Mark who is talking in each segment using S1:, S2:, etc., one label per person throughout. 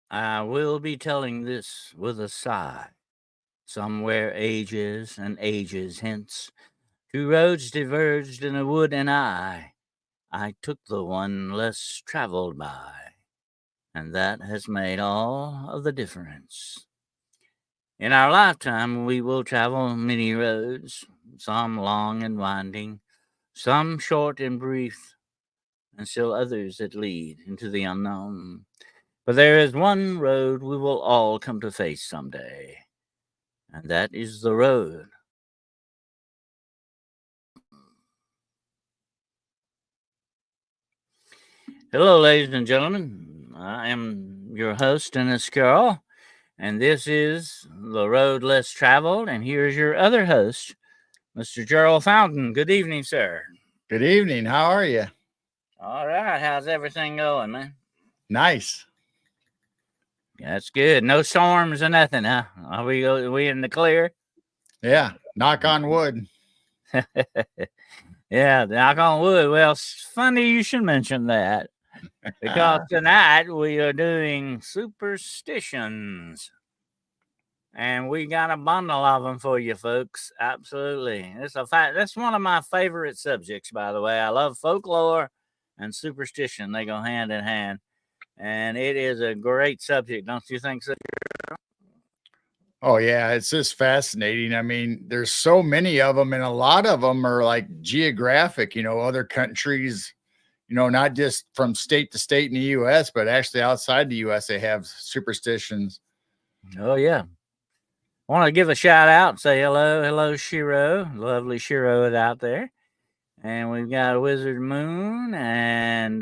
S1: I will be telling this with a sigh. Somewhere ages and ages hence, two roads diverged in a wood, and I took the one less traveled by, and that has made all of the difference. In our lifetime, we will travel many roads, some long and winding, some short and brief, and still others that lead into the unknown. But there is one road we will all come to face someday, and that is the road. Hello, ladies and gentlemen. I am your host, Dennis Carroll, and this is The Road Less Traveled. And here's your other host, Mr. Gerald Fountain. Good evening, sir.
S2: Good evening. How are you?
S1: All right. How's everything going, man?
S2: Nice.
S1: That's good. No storms or nothing, huh? Are we in the clear?
S2: Yeah. Knock on wood.
S1: Yeah, knock on wood. Well, it's funny you should mention that because tonight we are doing superstitions. And we got a bundle of them for you, folks. Absolutely. It's a fact. That's one of my favorite subjects, by the way. I love folklore and superstition. They go hand in hand. And it is a great subject, don't you think so?
S2: Oh, yeah. It's just fascinating. I mean, there's so many of them, and a lot of them are like geographic, other countries, not just from state to state in the US, but actually outside the US, they have superstitions.
S1: Oh, yeah. I want to give a shout out and say hello, Shiro. Lovely Shiro is out there. And we've got Wizard Moon, and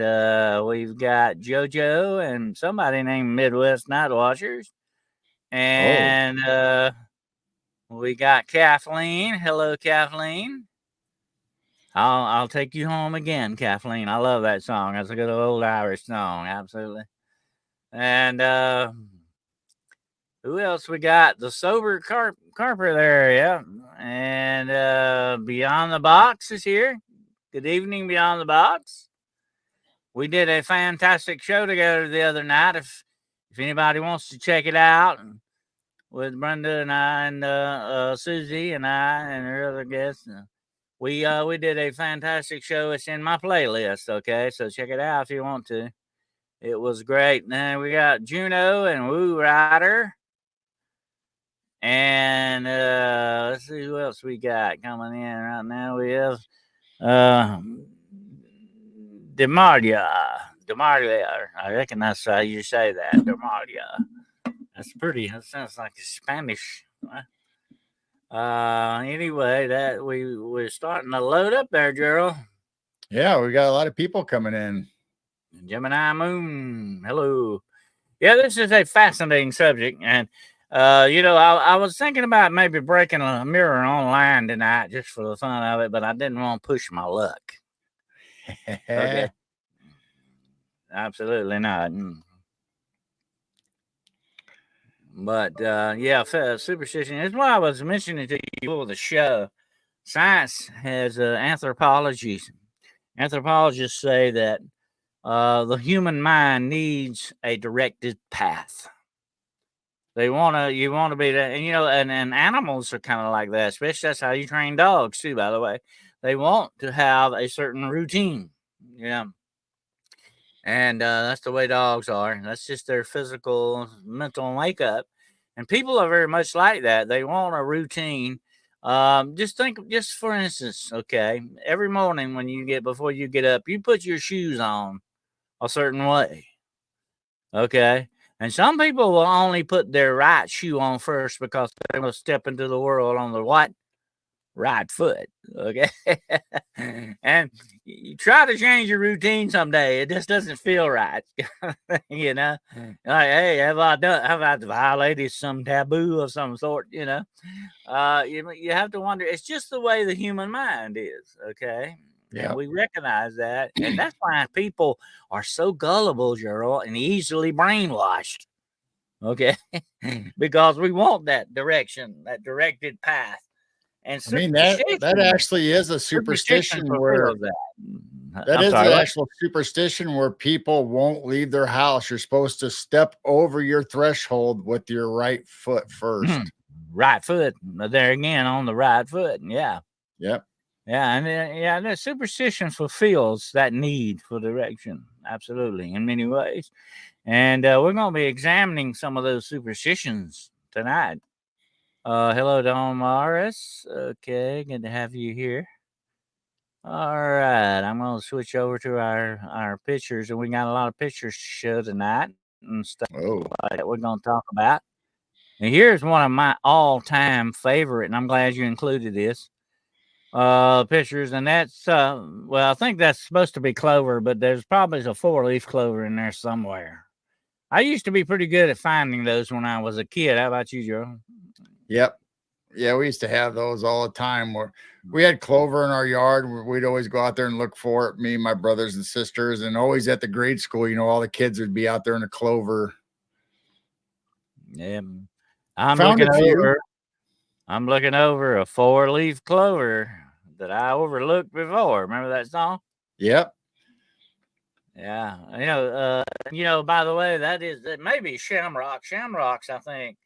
S1: we've got JoJo, and somebody named Midwest Night Watchers. And we got Kathleen. Hello, Kathleen. I'll take you home again, Kathleen. I love that song. That's a good old Irish song, absolutely. And who else we got? The sober Carper there, yeah. And Beyond the Box is here. Good evening, Beyond the Box. We did a fantastic show together the other night. If anybody wants to check it out, with Brenda and I and Susie and I and her other guests, we did a fantastic show. It's in my playlist, okay? So check it out if you want to. It was great. And then we got Juno and Woo Rider. And let's see who else we got coming in right now. We have Demaria. I reckon that's how you say that. Demaria. That's pretty. That sounds like Spanish. Anyway, that we're starting to load up there, Gerald.
S2: Yeah, we got a lot of people coming in.
S1: Gemini Moon. Hello. Yeah, this is a fascinating subject. And, I was thinking about maybe breaking a mirror online tonight just for the fun of it, but I didn't want to push my luck. Okay. Absolutely not. But, superstition is what I was mentioning to you before the show. Science has anthropology. Anthropologists say that the human mind needs a directed path. You want to be that, and animals are kind of like that. Especially that's how you train dogs too. By the way, they want to have a certain routine. Yeah, and that's the way dogs are. That's just their physical, mental makeup. And people are very much like that. They want a routine. Just for instance, okay, every morning before you get up, you put your shoes on a certain way. Okay. And some people will only put their right shoe on first because they're going to step into the world on the what? Right foot. Okay. And you try to change your routine someday. It just doesn't feel right. Like, hey, have I violated some taboo of some sort? You have to wonder. It's just the way the human mind is. Okay.
S2: Yeah.
S1: And we recognize that. And that's why people are so gullible, Gerald, and easily brainwashed. Okay. Because we want that direction, that directed path. And
S2: I mean, that actually is a superstition where
S1: fulfills that.
S2: that
S1: I'm
S2: is
S1: sorry,
S2: an
S1: what?
S2: actual superstition where people won't leave their house. You're supposed to step over your threshold with your right foot first.
S1: Right foot. There again on the right foot. Yeah.
S2: Yep.
S1: Yeah. And yeah, the superstition fulfills that need for direction. Absolutely. In many ways. And we're going to be examining some of those superstitions tonight. Hello, Don Morris. Okay. Good to have you here. All right, I'm going to switch over to our pictures, and we got a lot of pictures to show tonight and stuff
S2: Oh,
S1: that we're going to talk about. And here's one of my all-time favorite, and I'm glad you included this pictures. And that's well, I think that's supposed to be clover, but there's probably a four-leaf clover in there somewhere. I used to be pretty good at finding those when I was a kid. How about you, Joe?
S2: yep. Yeah, we used to have those all the time where we had clover in our yard. We'd always go out there and look for it, me and my brothers and sisters, and always at the grade school, all the kids would be out there in the clover.
S1: Yeah, I'm
S2: Found
S1: looking
S2: a few.
S1: over. I'm looking over a four-leaf clover that I overlooked before. Remember that song?
S2: Yep.
S1: Yeah. By the way, that may be shamrock. Shamrocks, I think,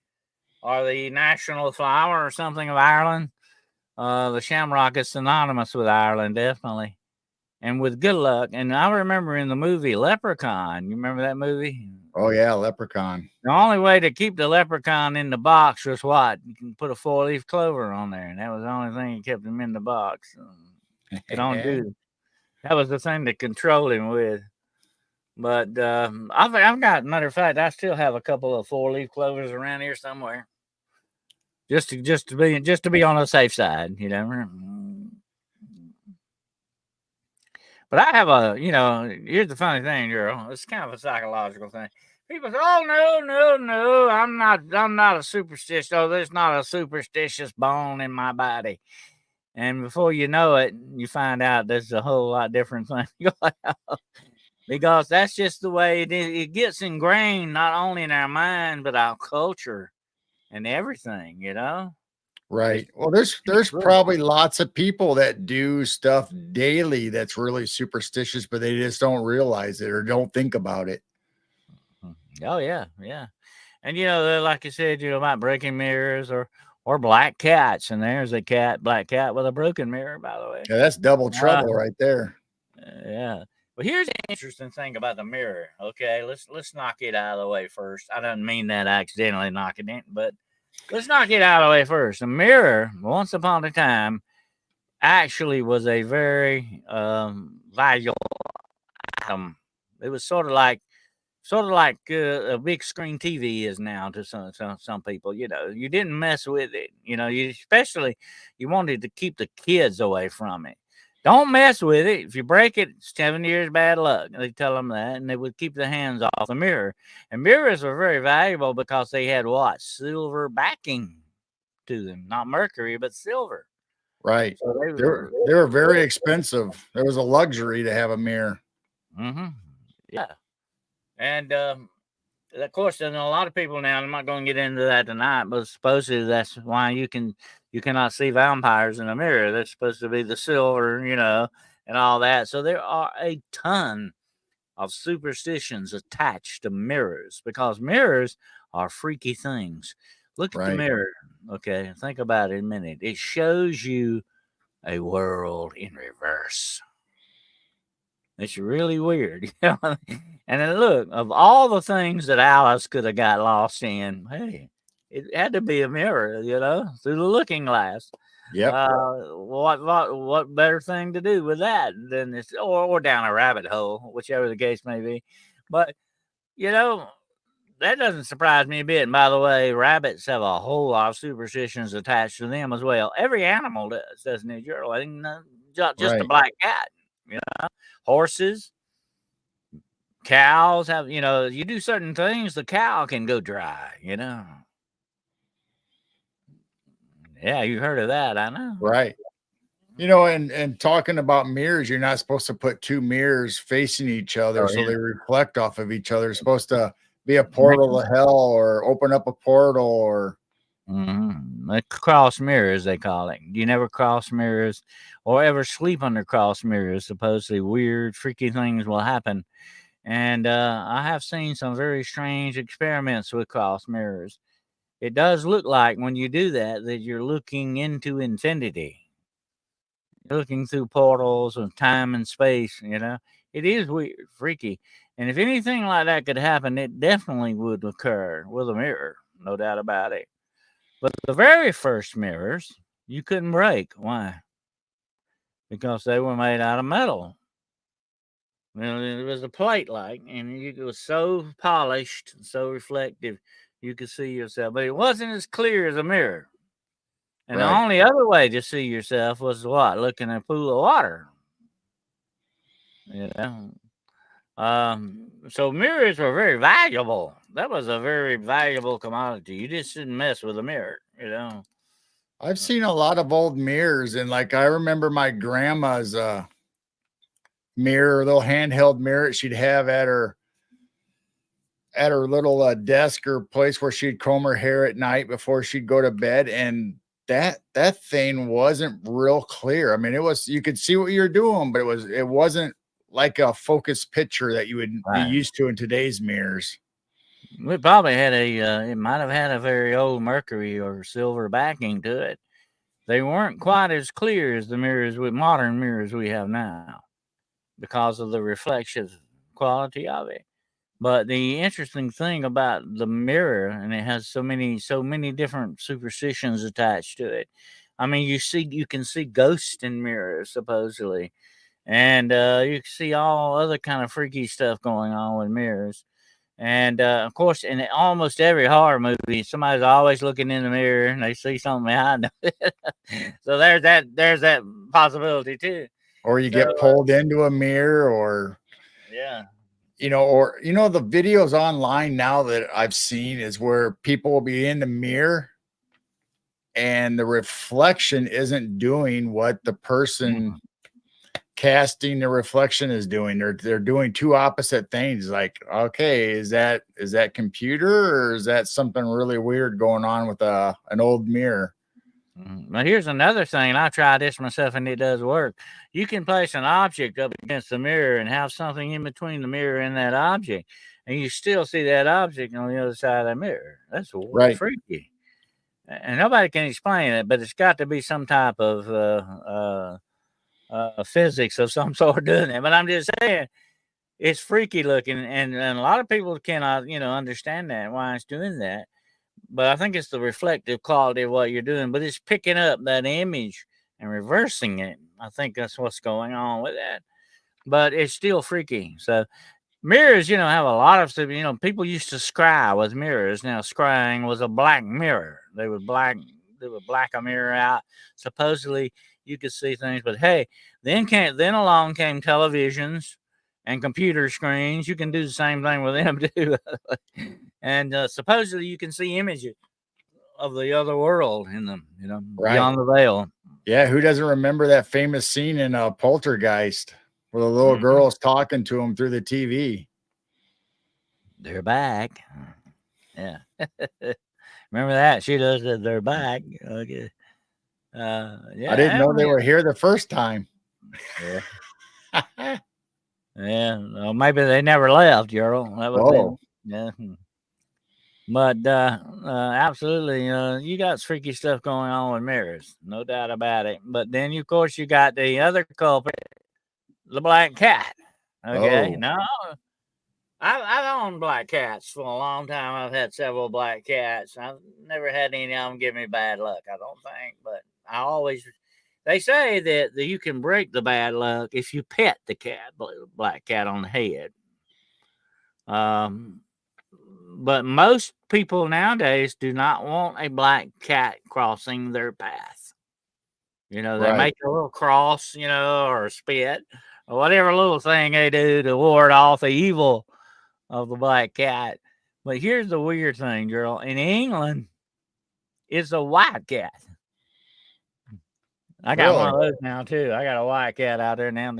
S1: are the national flower or something of Ireland. The shamrock is synonymous with Ireland, definitely. And with good luck. And I remember in the movie Leprechaun. You remember that movie?
S2: Oh, yeah, leprechaun.
S1: The only way to keep the leprechaun in the box was what? You can put a four-leaf clover on there, and that was the only thing that kept him in the box. Could only do that was the thing to control him with. But I've got, matter of fact, I still have a couple of four-leaf clovers around here somewhere, just to be on the safe side, But I have here's the funny thing, girl. It's kind of a psychological thing. People say, "Oh no, I'm not a superstitious. Oh, there's not a superstitious bone in my body." And before you know it, you find out there's a whole lot different thing going on. Because that's just the way it is. It gets ingrained not only in our mind but our culture and everything.
S2: Right.
S1: It's
S2: Well, there's probably lots of people that do stuff daily that's really superstitious, but they just don't realize it or don't think about it.
S1: Oh yeah, yeah. And like you said, about breaking mirrors or black cats. And there's a black cat with a broken mirror, by the way.
S2: Yeah, that's double trouble right there.
S1: Yeah. Well, here's the interesting thing about the mirror. Okay, let's knock it out of the way first. I don't mean that accidentally knocking it, but let's knock it out of the way first. The mirror, once upon a time, actually was a very valuable item. It was sort of like a big screen TV is now to some people. You didn't mess with it. You wanted to keep the kids away from it. Don't mess with it. If you break it, 7 years bad luck. They tell them that, and they would keep the hands off the mirror. And mirrors were very valuable because they had what? Silver backing to them, not mercury, but silver.
S2: Right.
S1: So
S2: they were very expensive. There was a luxury to have a mirror.
S1: Mm-hmm. Yeah. And of course, there's a lot of people now. I'm not going to get into that tonight, but supposedly that's why you cannot see vampires in a mirror. That's supposed to be the silver, and all that. So there are a ton of superstitions attached to mirrors because mirrors are freaky things. Look at the mirror. Okay, think about it a minute. It shows you a world in reverse. It's really weird. And then look, of all the things that Alice could have got lost in, hey, it had to be a mirror, through the looking glass.
S2: Yep.
S1: What better thing to do with that than this, or down a rabbit hole, whichever the case may be. But that doesn't surprise me a bit. And by the way, rabbits have a whole lot of superstitions attached to them as well. Every animal does, doesn't it, Gerald? Just a black cat. Horses, cows have, you do certain things, the cow can go dry, Yeah, you heard of that, I know.
S2: Right. And talking about mirrors, you're not supposed to put two mirrors facing each other so they reflect off of each other. It's supposed to be a portal to hell or open up a portal or
S1: Cross mirrors, they call it. You never cross mirrors or ever sleep under cross mirrors. Supposedly, weird, freaky things will happen. And I have seen some very strange experiments with cross mirrors. It does look like when you do that you're looking into infinity. You're looking through portals of time and space, you know. It is weird, freaky. And if anything like that could happen, it definitely would occur with a mirror, no doubt about it. But the very first mirrors you couldn't break. Why? Because they were made out of metal. It was a plate like, and it was so polished, so reflective, you could see yourself. But it wasn't as clear as a mirror. And the
S2: Right.
S1: only other way to see yourself was what? Look in a pool of water. You know. So mirrors were very valuable. That was a very valuable commodity. You just didn't mess with a mirror, you know.
S2: I've seen a lot of old mirrors, and like I remember my grandma's mirror, little handheld mirror she'd have at her little desk or place where she'd comb her hair at night before she'd go to bed, and that thing wasn't real clear. I mean, it was, you could see what you're doing, but it wasn't like a focused picture that you would be
S1: Right.
S2: used to in today's mirrors.
S1: We probably had it might have had a very old mercury or silver backing to it. They weren't quite as clear as the mirrors with modern mirrors we have now because of the reflective quality of it. But the interesting thing about the mirror, and it has so many different superstitions attached to it. I mean, you can see ghosts in mirrors supposedly, and you can see all other kind of freaky stuff going on with mirrors. And of course, in almost every horror movie, somebody's always looking in the mirror and they see something behind them. So there's that possibility too.
S2: Or you
S1: So
S2: get pulled into a mirror, or
S1: yeah.
S2: the videos online now that I've seen is where people will be in the mirror and the reflection isn't doing what the person
S1: Mhm.
S2: casting the reflection is doing. They're doing two opposite things. Like, okay, is that computer, or is that something really weird going on with an old mirror?
S1: Now here's another thing. I tried this myself, and it does work. You can place an object up against the mirror and have something in between the mirror and that object, and you still see that object on the other side of the mirror. That's
S2: Right.
S1: freaky, and nobody can explain it. But it's got to be some type of physics of some sort doing it. But I'm just saying, it's freaky looking, and a lot of people cannot, understand that why it's doing that. But I think it's the reflective quality of what you're doing. But it's picking up that image and reversing it. I think that's what's going on with that. But it's still freaky. So mirrors, have a lot of stuff. People used to scry with mirrors. Now scrying was a black mirror. They would black a mirror out. Supposedly you could see things. But hey, then along came televisions and computer screens. You can do the same thing with them too. And supposedly you can see images of the other world in them,
S2: Right.
S1: beyond the veil.
S2: Yeah, who doesn't remember that famous scene in Poltergeist where the little
S1: Mhm.
S2: girl's talking to him through the TV?
S1: They're back. Yeah. Remember that? She does that. They're back. Okay.
S2: I didn't
S1: Yeah.
S2: know they were here the first time.
S1: Yeah. Yeah. Well, maybe they never left, Gerald. That would be.
S2: Oh,
S1: Yeah. But absolutely, you got freaky stuff going on with mirrors, no doubt about it. But then, of course, you got the other culprit, the black cat. Okay,
S2: oh,
S1: no, I've owned black cats for a long time. I've had several black cats. I've never had any of them give me bad luck, I don't think. But they say that you can break the bad luck if you pet the black cat on the head. Um, but most people nowadays do not want a black cat crossing their path. They
S2: right.
S1: make a little cross, or spit, or whatever little thing they do to ward off the evil of the black cat. But here's the weird thing, girl. In England, it's a white cat. I got one
S2: Really?
S1: of those now too. I got a white cat out there now.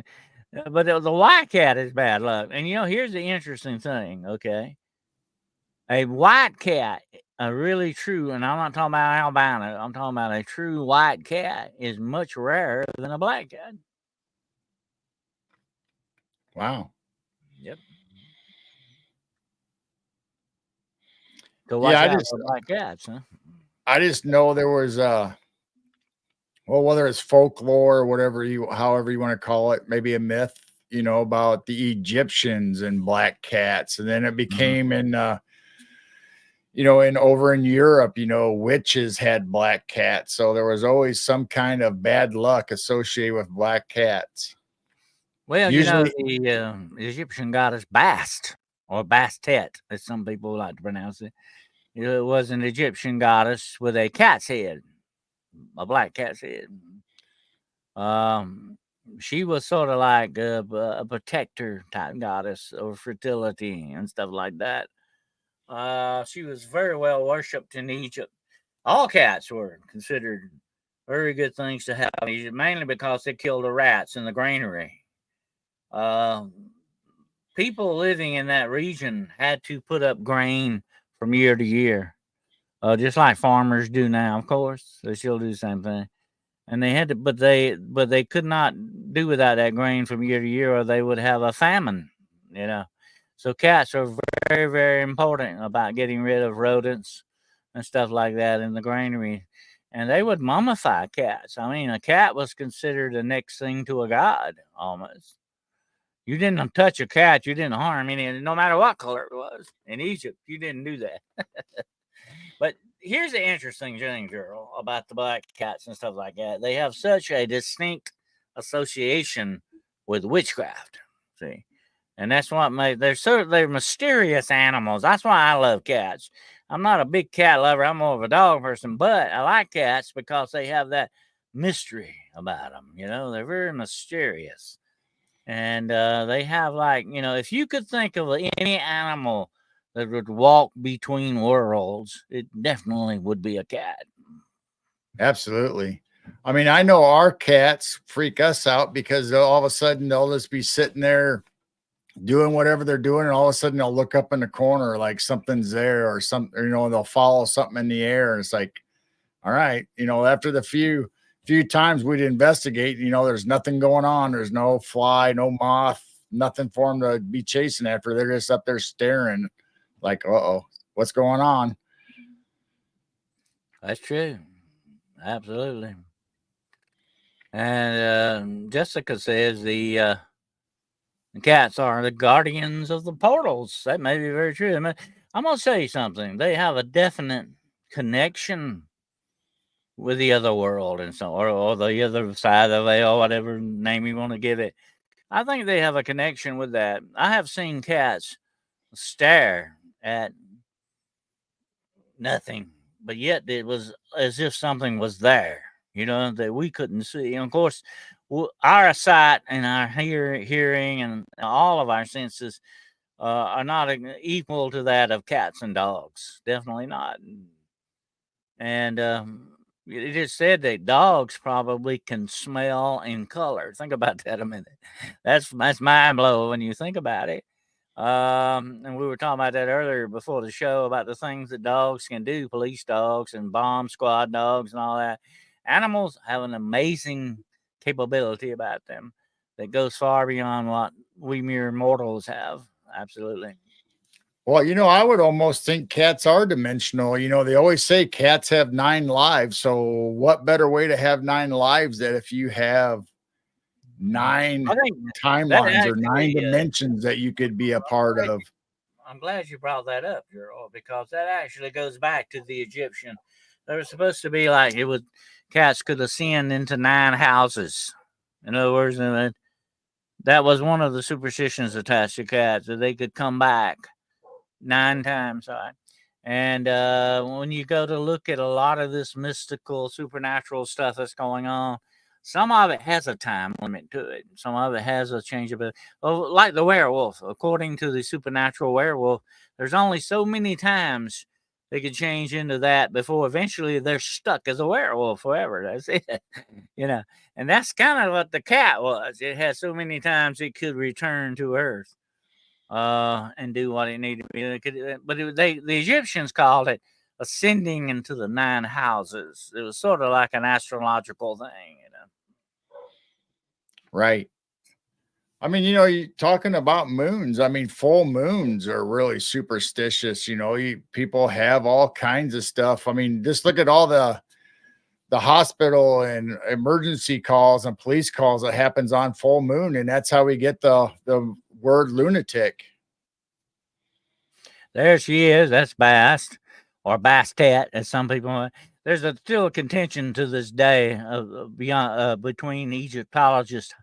S1: But the white cat is bad luck. And here's the interesting thing. Okay, a white cat a really true, and I'm not talking about albino, I'm talking about a true white cat is much rarer than a black cat.
S2: Wow.
S1: Yep. So
S2: Yeah,
S1: watch out for black cats, huh?
S2: I just know there was well, whether it's folklore or whatever however you want to call it, maybe a myth, about the Egyptians and black cats. And then it
S1: Mhm.
S2: became in over in Europe, witches had black cats. So there was always some kind of bad luck associated with black cats.
S1: Well,
S2: Usually,
S1: the Egyptian goddess Bast, or Bastet, as some people like to pronounce it. It was an Egyptian goddess with a cat's head, a black cat's head. Um, she was sort of like a protector type goddess of fertility and stuff like that. She was very well worshipped in Egypt. All cats were considered very good things to have in Egypt, mainly because they killed the rats in the granary. Uh, People living in that region had to put up grain from year to year, just like farmers do now. Of course, they still do the same thing, and they had to, but they could not do without that grain from year to year, or they would have a famine. You know, so cats are very, very important about getting rid of rodents and stuff like that in the granary. And they would mummify cats. I mean, a cat was considered the next thing to a god almost. You didn't touch a cat, you didn't harm any, no matter what color it was. In Egypt, you didn't do that. But here's the interesting thing, girl, about the black cats and stuff like that. They have such a distinct association with witchcraft. See, and that's what made they're mysterious animals. That's why I love cats. I'm not a big cat lover. I'm more of a dog person, but I like cats because they have that mystery about them. They're very mysterious. And they have, like, if you could think of any animal that would walk between worlds, it definitely would be a cat.
S2: absolutely. I mean, I know our cats freak us out because all of a sudden they'll just be sitting there doing whatever they're doing, and all of a sudden they'll look up in the corner like something's there or something, they'll follow something in the air, and it's like, all right, after the few times we'd investigate, there's nothing going on, there's no fly, no moth, nothing for them to be chasing after. They're just up there staring like, uh-oh, what's going on?
S1: That's true. Absolutely. And Jessica says the cats are the guardians of the portals. That may be very true. I'm going to say something. They have a definite connection with the other world, and so, or the other side of it, or whatever name you want to give it. I think they have a connection with that. I have seen cats stare at nothing, but yet it was as if something was there, that we couldn't see. And of course, our sight and our hearing and all of our senses are not equal to that of cats and dogs. Definitely not. And it is said that dogs probably can smell and color. Think about that a minute. That's mind blowing when you think about it. And we were talking about that earlier before the show about the things that dogs can do, police dogs and bomb squad dogs and all that. Animals have an amazing capability about them that goes far beyond what we mere mortals have. Absolutely.
S2: Well, I would almost think cats are dimensional. They always say cats have 9 lives. So what better way to have 9 lives than if you have
S1: I
S2: 9
S1: think that
S2: timelines or 9
S1: actually,
S2: dimensions that you could be a part of?
S1: I'm glad you brought that up, Gerald, because that actually goes back to the Egyptian. There was supposed to be like cats could ascend into 9 houses. In other words, that was one of the superstitions attached to cats, that they could come back 9 times. Right? And when you go to look at a lot of this mystical, supernatural stuff that's going on, some of it has a time limit to it. Some of it has a changeability. Well, like the werewolf, according to the supernatural werewolf, there's only so many times they can change into that before eventually they're stuck as a werewolf forever. That's it. And that's kind of what the cat was. It had so many times it could return to Earth and do what it needed to be. The Egyptians called it ascending into the 9 houses. It was sort of like an astrological thing, you know.
S2: Right. I mean, you talking about moons. I mean, full moons are really superstitious. People have all kinds of stuff. I mean, just look at all the hospital and emergency calls and police calls that happens on full moon, and that's how we get the word lunatic.
S1: There she is. That's Bast, or Bastet, as some people. There's still a contention to this day beyond between Egyptologists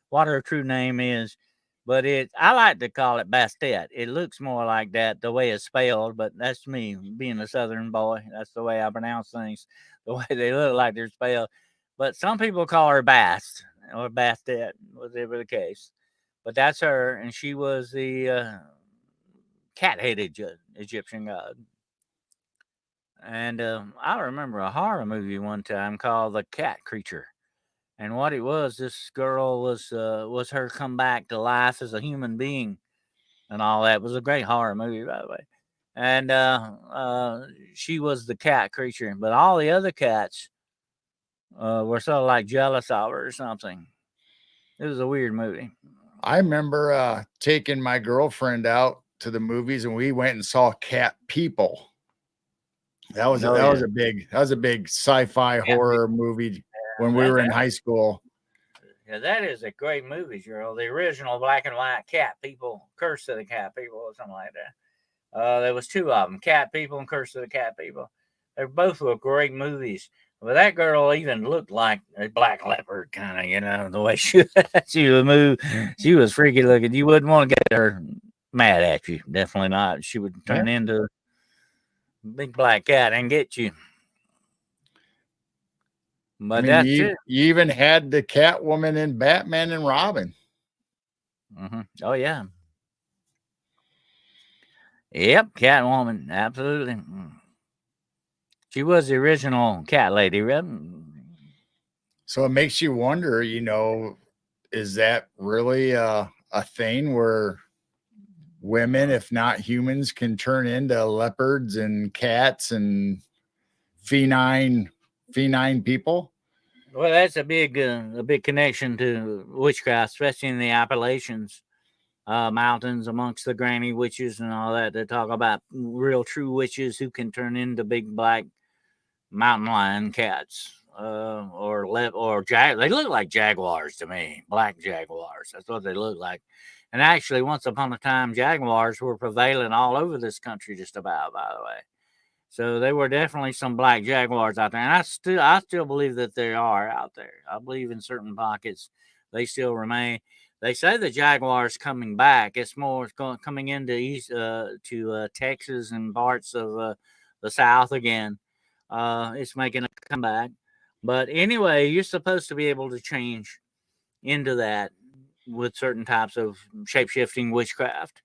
S1: what her true name is, but I like to call it Bastet. It looks more like that the way it's spelled, but that's me being a Southern boy. That's the way I pronounce things, the way they look like they're spelled. But some people call her Bast or Bastet, whatever the case. But that's her, and she was the cat-headed Egyptian god. And I remember a horror movie one time called The Cat Creature. And what it was, this girl was her come back to life as a human being, and all that. It was a great horror movie, by the way. And she was the cat creature, but all the other cats were sort of like jealous of her or something. It was a weird movie.
S2: I remember taking my girlfriend out to the movies, and we went and saw Cat People. That was a big sci-fi horror movie when we were in high school.
S1: Yeah, that is a great movie, Gerald. The original black and white Cat People, Curse of the Cat People, or something like that. There was 2 of them, Cat People and Curse of the Cat People. They both were great movies. But that girl even looked like a black leopard, kind of, the way she would move. She was freaky looking. You wouldn't want to get her mad at you. Definitely not. She would turn into a big black cat and get you. But that's it.
S2: You even had the Catwoman in Batman and Robin.
S1: Mm-hmm. Oh, yeah. Yep, Catwoman. Absolutely. She was the original cat lady, right?
S2: So it makes you wonder, is that really a thing where women, if not humans, can turn into leopards and cats and feline people?
S1: Well, that's a big connection to witchcraft, especially in the Appalachians mountains, amongst the granny witches and all that. They talk about real true witches who can turn into big black mountain lion cats, they look like jaguars to me, black jaguars. That's what they look like. And actually, once upon a time, jaguars were prevalent all over this country, just about, by the way. So there were definitely some black jaguars out there, and I still believe that they are out there. I believe in certain pockets they still remain. They say the jaguar's coming back. It's coming into east to Texas and parts of the South again. It's making a comeback. But anyway, you're supposed to be able to change into that with certain types of shape-shifting witchcraft.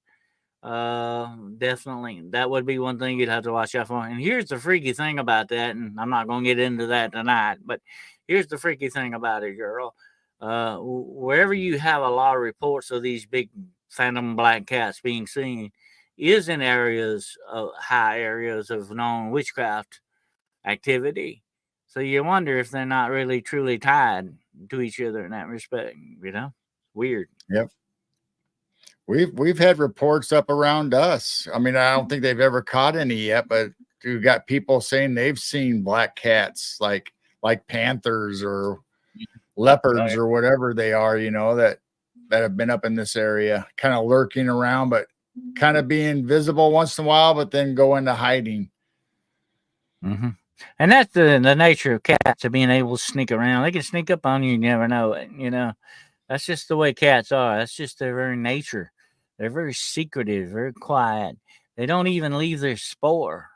S1: Definitely. That would be one thing you'd have to watch out for. And here's the freaky thing about that, and I'm not going to get into that tonight, but here's the freaky thing about it, girl. Wherever you have a lot of reports of these big phantom black cats being seen is in high areas of known witchcraft activity. So you wonder if they're not really truly tied to each other in that respect, Weird.
S2: Yep. We've had reports up around us. I mean, I don't think they've ever caught any yet, but we've got people saying they've seen black cats like panthers or leopards or whatever they are, that have been up in this area, kind of lurking around, but kind of being visible once in a while, but then go into hiding.
S1: Mm-hmm. And that's the nature of cats, of being able to sneak around. They can sneak up on you, you never know it, That's just the way cats are. That's just their very nature. They're very secretive, very quiet. They don't even leave their spore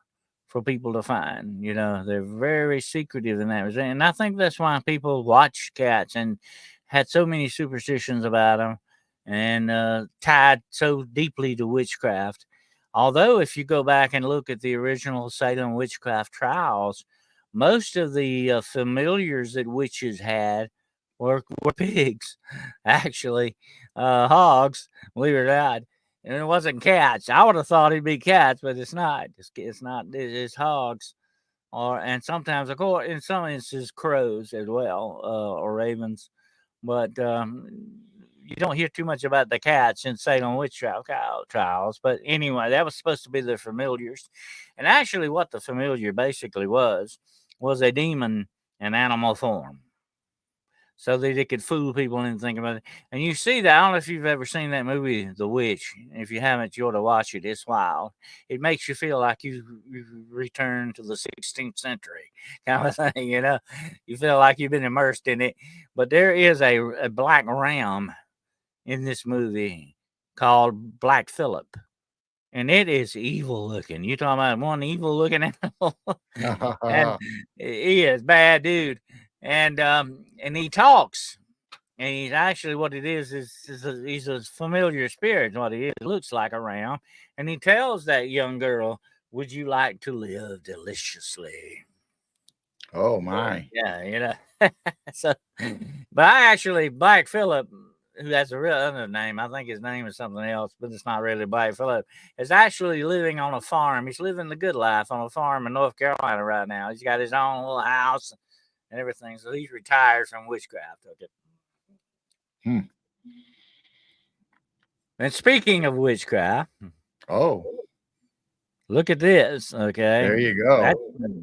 S1: for people to find. They're very secretive in that respect. And I think that's why people watch cats and had so many superstitions about them and tied so deeply to witchcraft. Although, if you go back and look at the original Salem witchcraft trials, most of the familiars that witches had were pigs, actually, hogs, believe it or not. And it wasn't cats. I would have thought it'd be cats, but it's not. It's not. It's hogs, and sometimes, of course, in some instances, crows as well, or ravens. But you don't hear too much about the cats in Salem witchcraft trials. But anyway, that was supposed to be the familiars, and actually, what the familiar basically was a demon in animal form, so that it could fool people into thinking about it. And you see that. I don't know if you've ever seen that movie, The Witch. If you haven't, you ought to watch it. It's wild. It makes you feel like you've returned to the 16th century kind of thing, you know. You feel like you've been immersed in it. But there is a black ram in this movie called Black Phillip. And it is evil looking. You talking about one evil looking animal? And he is bad dude. And he talks. And he's actually, what it is he's a familiar spirit. What he is, looks like a ram. And he tells that young girl, "Would you like to live deliciously?"
S2: Oh my.
S1: Yeah, you know. So, but I actually, Black Phillip, who has a real other name, I think his name is something else, but it's not really Black Phillip, is actually living on a farm. He's living the good life on a farm in North Carolina right now. He's got his own little house and everything. So he's retired from witchcraft. Okay. And speaking of witchcraft,
S2: Oh,
S1: look at this. Okay,
S2: there you go.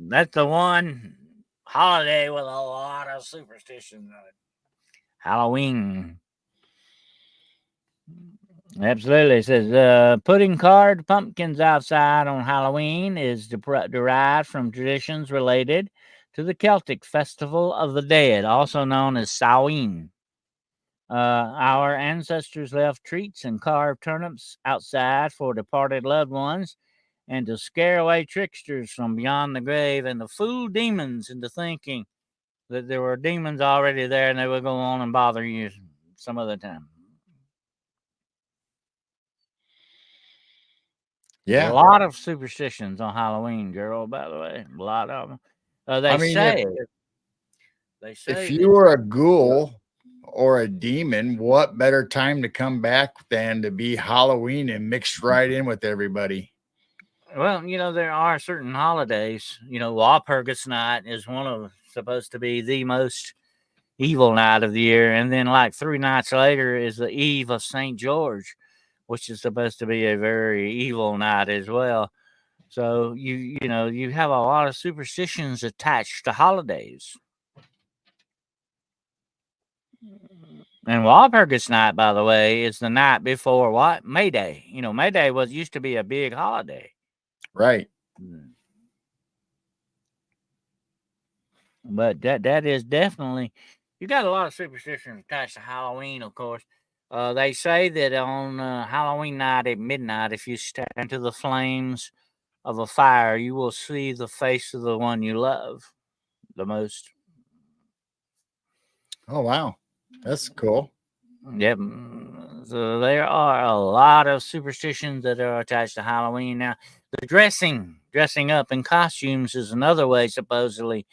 S1: That's the one holiday with a lot of superstition. Halloween. Absolutely. It says putting carved pumpkins outside on Halloween is derived from traditions related to the Celtic festival of the dead, also known as Samhain. Our ancestors left treats and carved turnips outside for departed loved ones and to scare away tricksters from beyond the grave and to fool demons into thinking that there were demons already there and they would go on and bother you some other time.
S2: Yeah.
S1: A lot of superstitions on Halloween, girl, by the way. A lot of them.
S2: I mean,
S1: They say
S2: if you were a ghoul or a demon, what better time to come back than to be Halloween and mixed right in with everybody?
S1: Well, you know, there are certain holidays. You know, Walpurgis Night is one of supposed to be the most evil night of the year. And then like 3 nights later is the Eve of St. George, which is supposed to be a very evil night as well. So you know, you have a lot of superstitions attached to holidays. And Walpurgis Night, by the way, is the night before what? May Day. You know, May Day used to be a big holiday.
S2: Right.
S1: But that is definitely, you got a lot of superstitions attached to Halloween, of course. They say that on Halloween night at midnight, if you stare into the flames of a fire, you will see the face of the one you love the most.
S2: Oh, wow. That's cool.
S1: Yep. So there are a lot of superstitions that are attached to Halloween. Now, the dressing up in costumes is another way, supposedly,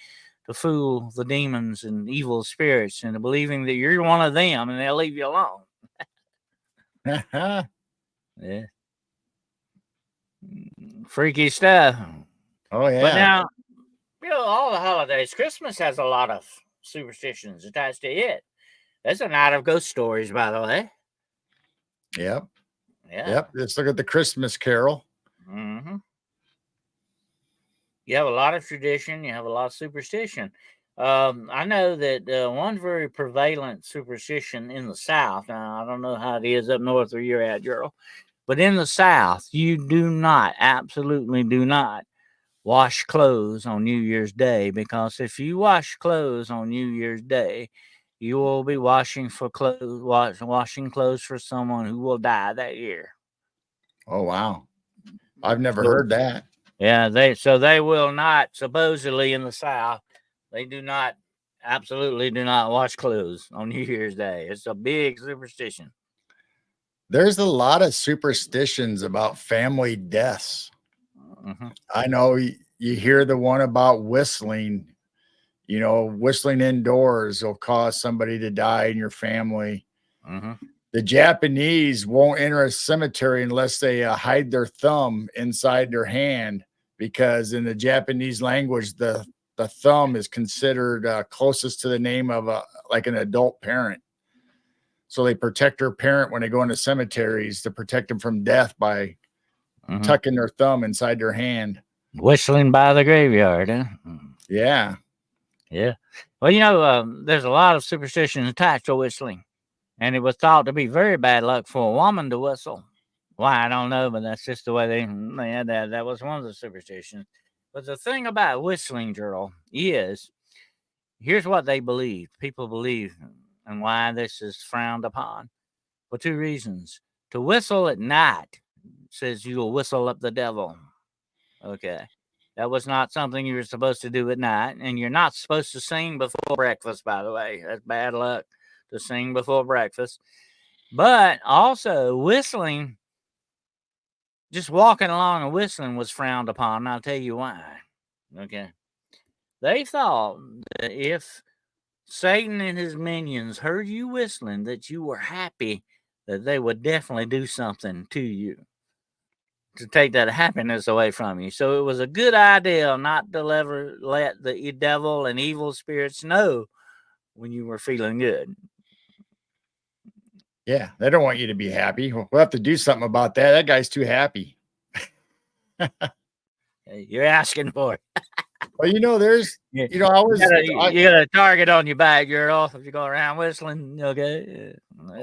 S1: to fool the demons and evil spirits into believing that you're one of them and they'll leave you alone. Yeah. Freaky stuff.
S2: Oh, yeah.
S1: But now, you know, all the holidays, Christmas has a lot of superstitions attached to it. There's a night of ghost stories, by the way.
S2: Yep.
S1: Yeah.
S2: Yep. Let's look at the Christmas Carol.
S1: Mm-hmm. You have a lot of tradition. You have a lot of superstition. I know that one very prevalent superstition in the South. Now, I don't know how it is up north where you're at, girl, but in the South, you do not, absolutely do not, wash clothes on New Year's Day, because if you wash clothes on New Year's Day, you will be washing clothes for someone who will die that year.
S2: Oh, wow. I've never heard that.
S1: Yeah, they will not, supposedly in the South, they absolutely do not wash clothes on New Year's Day. It's a big superstition.
S2: There's a lot of superstitions about family deaths.
S1: Mm-hmm.
S2: I know you hear the one about whistling, whistling indoors will cause somebody to die in your family.
S1: Mm-hmm.
S2: the Japanese won't enter a cemetery unless they hide their thumb inside their hand, because in the Japanese language, the thumb is considered closest to the name of like an adult parent. So they protect their parent when they go into cemeteries, to protect them from death by tucking their thumb inside their hand.
S1: Whistling by the graveyard, huh?
S2: Yeah.
S1: Yeah. Well, there's a lot of superstition attached to whistling, and it was thought to be very bad luck for a woman to whistle. Why, I don't know, but that's just the way they had that. That was one of the superstitions. But the thing about whistling, Gerald, is here's what they believe. People believe, and why this is frowned upon, for two reasons. To whistle at night says you will whistle up the devil. Okay. That was not something you were supposed to do at night. And you're not supposed to sing before breakfast, by the way. That's bad luck to sing before breakfast. But also, whistling, just walking along and whistling was frowned upon. And I'll tell you why. Okay. They thought that if Satan and his minions heard you whistling, that you were happy, that they would definitely do something to you to take that happiness away from you. So it was a good idea not to let the devil and evil spirits know when you were feeling good.
S2: Yeah, they don't want you to be happy. We'll have to do something about that. That guy's too happy.
S1: You're asking for it.
S2: Well, there's, I was
S1: you got a target on your back, girl. If you go around whistling, okay.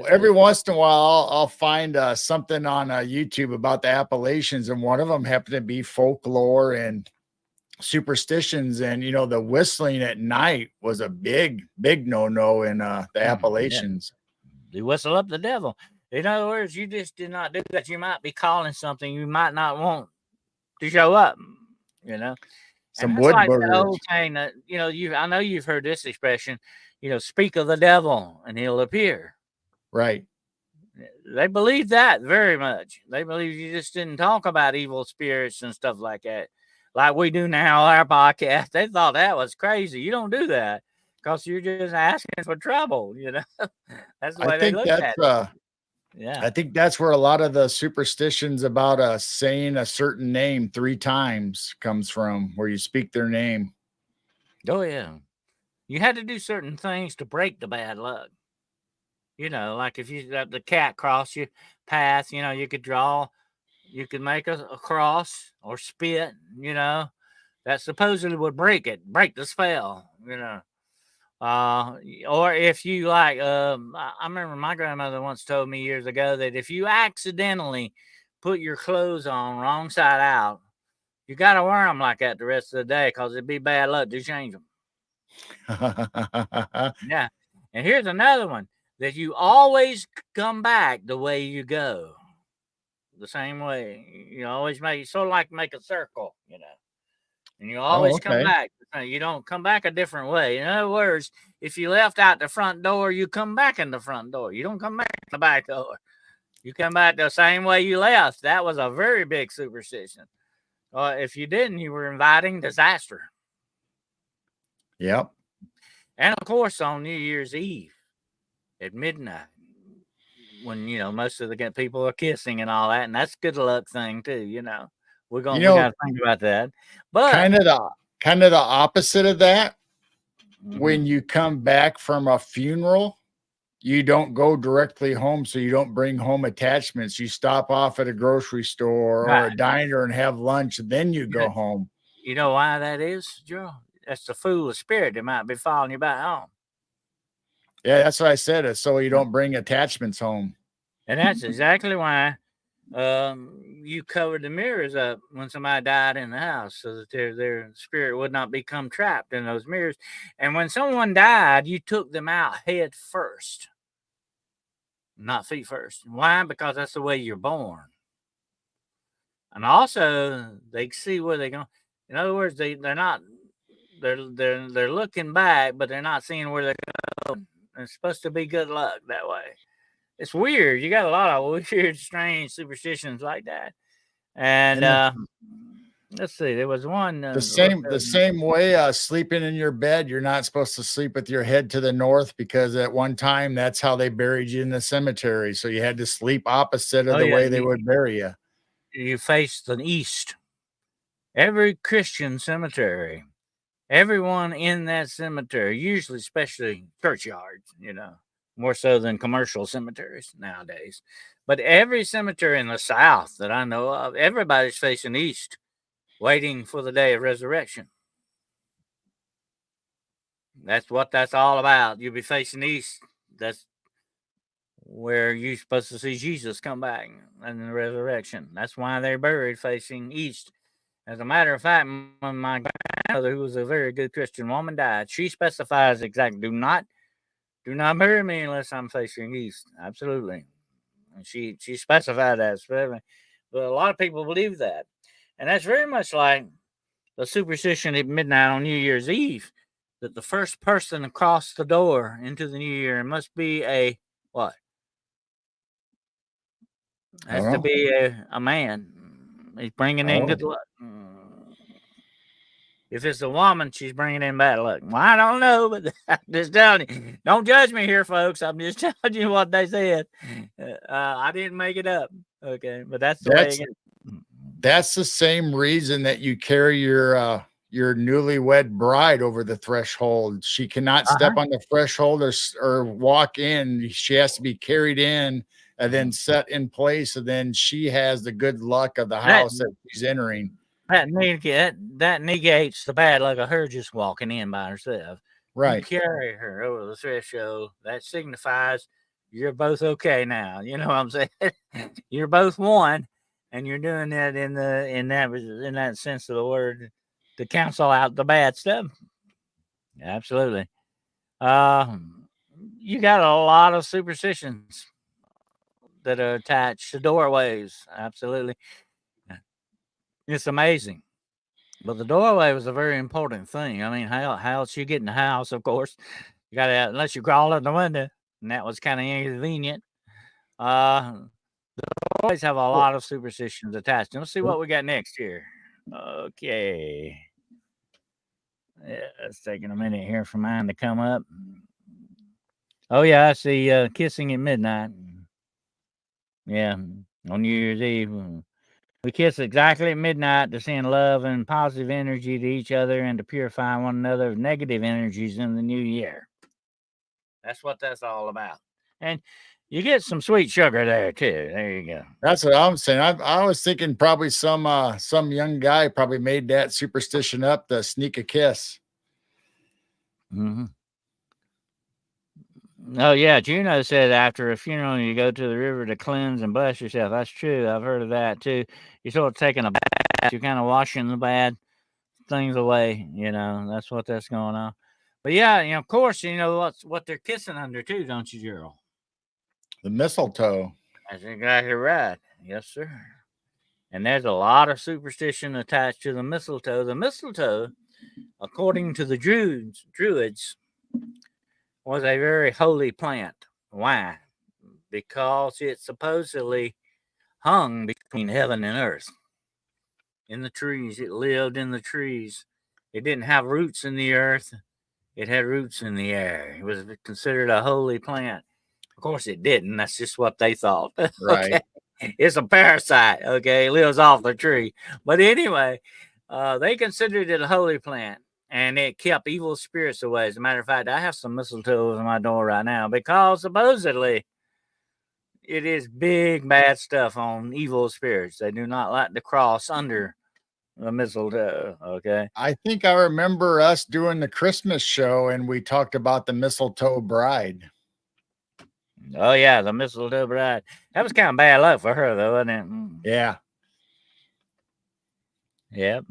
S2: Every once in a while, I'll find something on YouTube about the Appalachians, and one of them happened to be folklore and superstitions. And the whistling at night was a big no in the Appalachians.
S1: You whistle up the devil. In other words, you just did not do that. You might be calling something you might not want to show up.
S2: Some
S1: and
S2: wood
S1: like
S2: burgers.
S1: the old saying that I know you've heard this expression. Speak of the devil and he'll appear.
S2: Right.
S1: They believe that very much. They believe you just didn't talk about evil spirits and stuff like that, like we do now on our podcast. They thought that was crazy. You don't do that because you're just asking for trouble. That's the way they look at it. Yeah,
S2: I think that's where a lot of the superstitions about saying a certain name 3 times comes from, where you speak their name.
S1: Oh yeah, you had to do certain things to break the bad luck. Like if you let the cat cross your path, you could make a cross or spit, that supposedly would break the spell, or if you I remember my grandmother once told me years ago that if you accidentally put your clothes on wrong side out, you got to wear them like that the rest of the day because it'd be bad luck to change them. Yeah. And here's another one, that you always come back the way you go, the same way. You always make a circle, and you always come back. You don't come back a different way. In other words, if you left out the front door, you come back in the front door. You don't come back in the back door. You come back the same way you left. That was a very big superstition. If you didn't, you were inviting disaster.
S2: Yep.
S1: And of course, on New Year's Eve at midnight, when most of the people are kissing and all that, and that's a good luck thing too. We got to think about that. But
S2: kind of the opposite of that. When you come back from a funeral, you don't go directly home, so you don't bring home attachments. You stop off at a grocery store or a diner and have lunch, and then you go home.
S1: You know why that is, Joe? That's the foolish spirit that might be following you back home.
S2: Yeah, that's what I said. It's so you don't bring attachments home.
S1: And that's exactly why you covered the mirrors up when somebody died in the house, so that their spirit would not become trapped in those mirrors. And when someone died, you took them out head first, not feet first. Why? Because that's the way you're born. And also, they see where they're going. In other words, they're looking back, but they're not seeing where they're going. It's supposed to be good luck that way. It's weird. You got a lot of weird, strange superstitions like that. And let's see. There was one.
S2: The same way sleeping in your bed, you're not supposed to sleep with your head to the north because at one time that's how they buried you in the cemetery. So you had to sleep opposite of
S1: Oh
S2: the
S1: yeah,
S2: way they would bury you.
S1: you face the east. Every Christian cemetery, everyone in that cemetery, usually, especially churchyards, more so than commercial cemeteries nowadays. But every cemetery in the South that I know of, everybody's facing east, waiting for the day of resurrection. That's what that's all about. You'll be facing east. That's where you're supposed to see Jesus come back in the resurrection. That's why they're buried facing east. As a matter of fact, when my grandmother, who was a very good Christian woman, died, she specifies exactly, do not bury me unless I'm facing east. Absolutely. And she specified that. But a lot of people believe that. And that's very much like the superstition at midnight on New Year's Eve, that the first person across the door into the new year must be a what? Has to be a man. He's bringing in good luck. If it's a woman, she's bringing in bad luck. Well, I don't know, but I'm just telling you. Don't judge me here, folks. I'm just telling you what they said. I didn't make it up. Okay, but that's the way it is.
S2: That's the same reason that you carry your newlywed bride over the threshold. She cannot step on the threshold or walk in. She has to be carried in and then set in place, and then she has the good luck of the house that she's entering.
S1: That negates the bad luck of her just walking in by herself.
S2: Right.
S1: You carry her over the threshold. That signifies you're both okay now. You know what I'm saying? You're both one, and you're doing that in that sense of the word to cancel out the bad stuff. Absolutely. You got a lot of superstitions that are attached to doorways. Absolutely. It's amazing. But the doorway was a very important thing. I mean, how else you get in the house, of course. You got to, unless you crawl out the window, and that was kind of inconvenient. The doorways have a lot of superstitions attached. Let's see what we got next here. Okay. Yeah, it's taking a minute here for mine to come up. Oh, yeah, I see kissing at midnight. Yeah, on New Year's Eve. We kiss exactly at midnight to send love and positive energy to each other and to purify one another of negative energies in the new year. That's what that's all about. And you get some sweet sugar there too. There you go.
S2: That's what I'm saying. I was thinking probably some young guy probably made that superstition up to sneak a kiss.
S1: Mm-hmm. Oh yeah, Juno said after a funeral you go to the river to cleanse and bless yourself. That's true. I've heard of that too. You're sort of taking a bath. You're kind of washing the bad things away. That's what that's going on. But yeah, of course, what they're kissing under too, don't you, Gerald?
S2: The mistletoe.
S1: That's exactly right. Yes, sir. And there's a lot of superstition attached to the mistletoe. The mistletoe, according to the Druids, was a very holy plant. Why? Because it supposedly hung between heaven and earth. In the trees. It lived in the trees. It didn't have roots in the earth. It had roots in the air. It was considered a holy plant. Of course, it didn't. That's just what they thought.
S2: Right.
S1: Okay? It's a parasite. Okay, it lives off the tree. But anyway, they considered it a holy plant, and it kept evil spirits away. As a matter of fact, I have some mistletoe on my door right now because supposedly it is big bad stuff on evil spirits. They do not like to cross under the mistletoe. Okay.
S2: I think I remember us doing the Christmas show and we talked about the mistletoe bride.
S1: Oh yeah, the mistletoe bride. That was kind of bad luck for her, though, wasn't it?
S2: Yeah.
S1: Yep.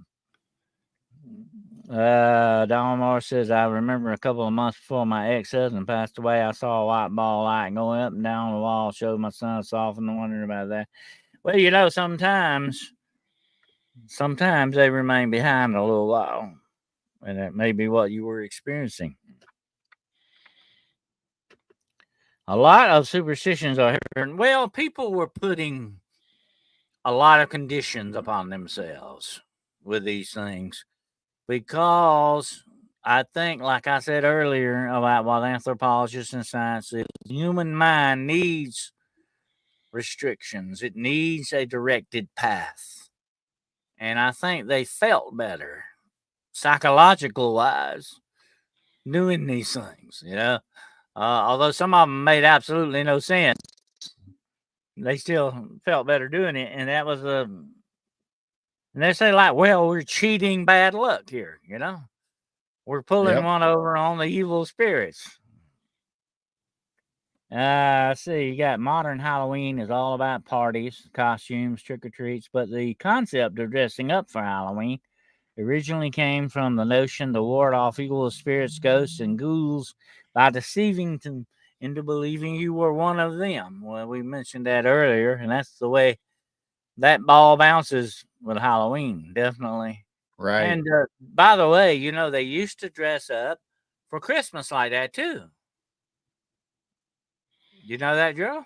S1: Don Moore says, I remember a couple of months before my ex-husband passed away, I saw a white ball light going up and down the wall, showed my son softened and wondering about that. Well, sometimes they remain behind a little while, and that may be what you were experiencing. A lot of superstitions are here. Well, people were putting a lot of conditions upon themselves with these things because I think, like I said earlier about what anthropologists and science is, the human mind needs restrictions. It needs a directed path. And I think they felt better, psychological wise, doing these things, although some of them made absolutely no sense, they still felt better doing it. And that was and they say, like, well, we're cheating bad luck here, we're pulling
S2: Yep.
S1: one over on the evil spirits. See, you got modern Halloween is all about parties, costumes, trick or treats, but the concept of dressing up for Halloween originally came from the notion to ward off evil spirits, ghosts, and ghouls by deceiving them into believing you were one of them. Well, we mentioned that earlier, and that's the way that ball bounces with Halloween, definitely.
S2: Right.
S1: And by the way, they used to dress up for Christmas like that too. You know that, Joe?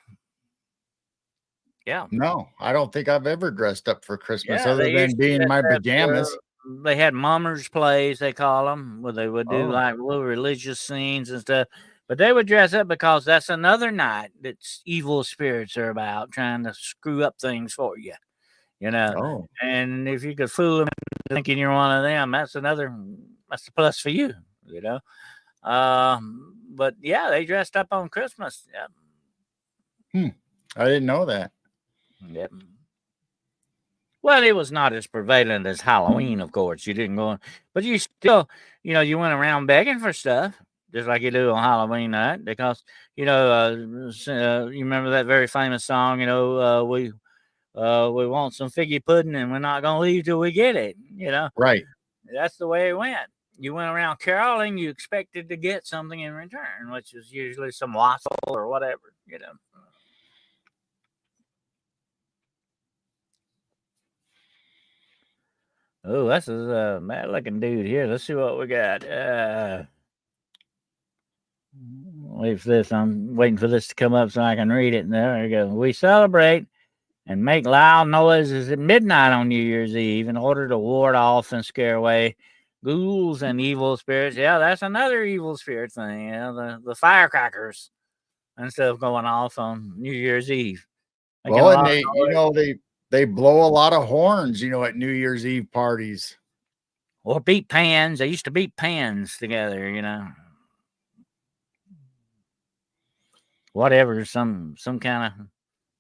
S1: Yeah.
S2: No, I don't think I've ever dressed up for Christmas
S1: Yeah,
S2: other
S1: they
S2: than
S1: used to
S2: being in
S1: dress
S2: my
S1: up
S2: pajamas.
S1: they had mummers plays, they call them, where they would do,
S2: Oh,
S1: like, little religious scenes and stuff, but they would dress up because that's another night that's evil spirits are about trying to screw up things for you, you know,
S2: oh,
S1: and if you could fool them into thinking you're one of them, that's a plus for you, but, yeah, they dressed up on Christmas, yeah.
S2: I didn't know that.
S1: Yep. Well, it was not as prevalent as Halloween, of course. You didn't go, but you still, you went around begging for stuff, just like you do on Halloween night, because you remember that very famous song, we want some figgy pudding, and we're not gonna leave till we get it.
S2: Right.
S1: That's the way it went. You went around caroling, you expected to get something in return, which is usually some waffle or whatever. Oh, this is a mad looking dude here. Let's see what we got. Wait for this. I'm waiting for this to come up so I can read it. There we go. We celebrate and make loud noises at midnight on New Year's Eve in order to ward off and scare away ghouls and evil spirits. Yeah, that's another evil spirit thing. The firecrackers and stuff going off on New Year's Eve. Making a
S2: Well, and
S1: lot of
S2: they,
S1: noise.
S2: they blow a lot of horns, at New Year's Eve parties.
S1: Or beat pans. They used to beat pans together. Whatever, some kind of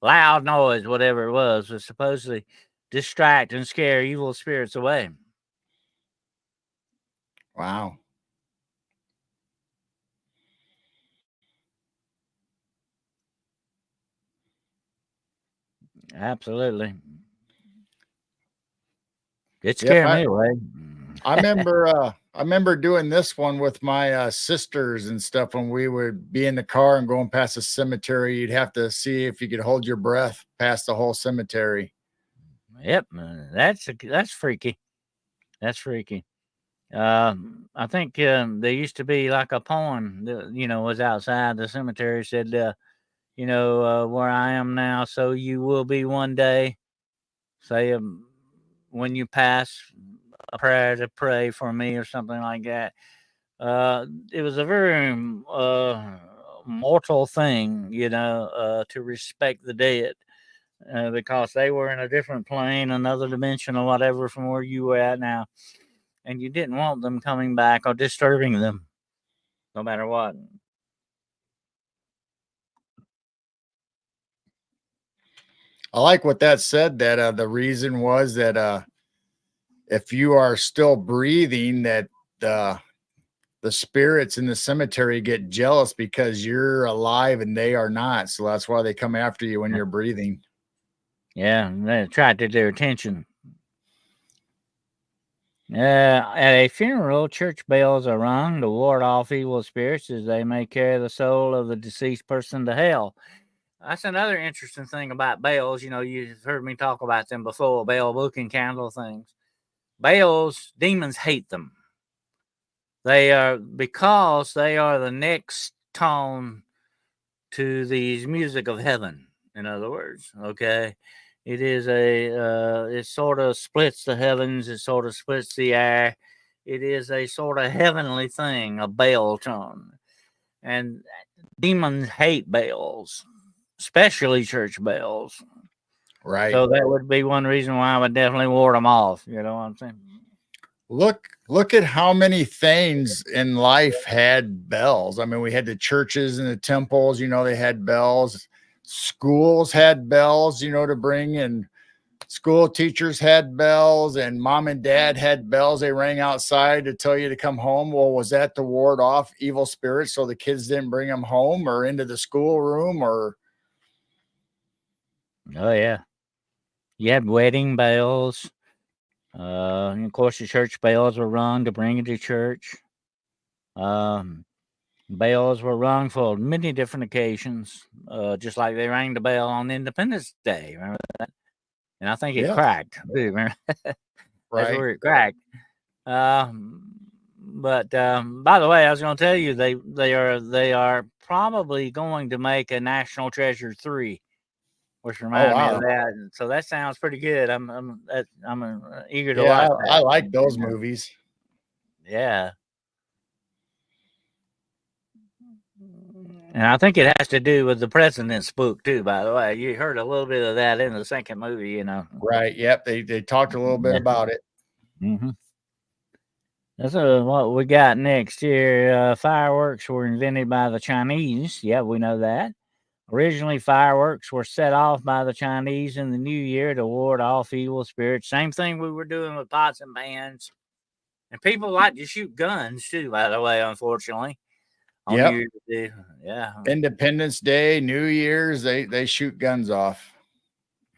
S1: loud noise, whatever it was supposedly distract and scare evil spirits away.
S2: Wow.
S1: Absolutely. It
S2: Yep.
S1: scared me away.
S2: I remember doing this one with my sisters and stuff when we would be in the car and going past the cemetery. You'd have to see if you could hold your breath past the whole cemetery.
S1: Yep, that's freaky. That's freaky. I think there used to be like a poem that was outside the cemetery, said, where I am now, so you will be one day. Say, when you pass, a prayer to pray for me or something like that. It was a very mortal thing, to respect the dead, because they were in a different plane, another dimension, or whatever from where you were at now, and you didn't want them coming back or disturbing them, no matter what.
S2: I like what that said, that the reason was that if you are still breathing, that the spirits in the cemetery get jealous because you're alive and they are not. So that's why they come after you when you're breathing.
S1: Yeah, they attracted their attention. At a funeral, church bells are rung to ward off evil spirits as they may carry the soul of the deceased person to hell. That's another interesting thing about bells. You've heard me talk about them before, bell, book, and candle things. Bells, demons hate them. Because they are the next tone to the music of heaven, in other words, okay? It is it sort of splits the heavens. It sort of splits the air. It is a sort of heavenly thing, a bell tone. And demons hate bells, especially church bells.
S2: Right.
S1: So that would be one reason why I would definitely ward them off. You know what I'm saying?
S2: Look at how many things in life had bells. I mean, we had the churches and the temples, they had bells. Schools had bells, to bring in. School teachers had bells, and mom and dad had bells. They rang outside to tell you to come home. Well, was that to ward off evil spirits so the kids didn't bring them home or into the schoolroom? Or
S1: Oh yeah, you had wedding bells. And of course, the church bells were rung to bring you to church. Bells were rung for many different occasions, just like they rang the bell on Independence Day. Remember that? And I think it
S2: yes,
S1: cracked. Too, remember? That's
S2: right.
S1: where it cracked. But by the way, I was going to tell you they are probably going to make a National Treasure 3, which
S2: Oh
S1: reminded me of
S2: wow.
S1: that. And so that sounds pretty good. I'm eager to
S2: Yeah,
S1: watch
S2: I
S1: that.
S2: like those movies.
S1: Yeah. And I think it has to do with the president's spook too. By the way, you heard a little bit of that in the second movie. You know.
S2: Right. Yep. They talked a little bit
S1: Yeah.
S2: about it.
S1: Mm-hmm. That's what we got next here. Fireworks were invented by the Chinese. Yeah, we know that. Originally, fireworks were set off by the Chinese in the new year to ward off evil spirits. Same thing we were doing with pots and pans. And people like to shoot guns too, by the way, unfortunately. On New
S2: Yep.
S1: Year's Day. Yeah.
S2: Independence Day, New Year's, they shoot guns off.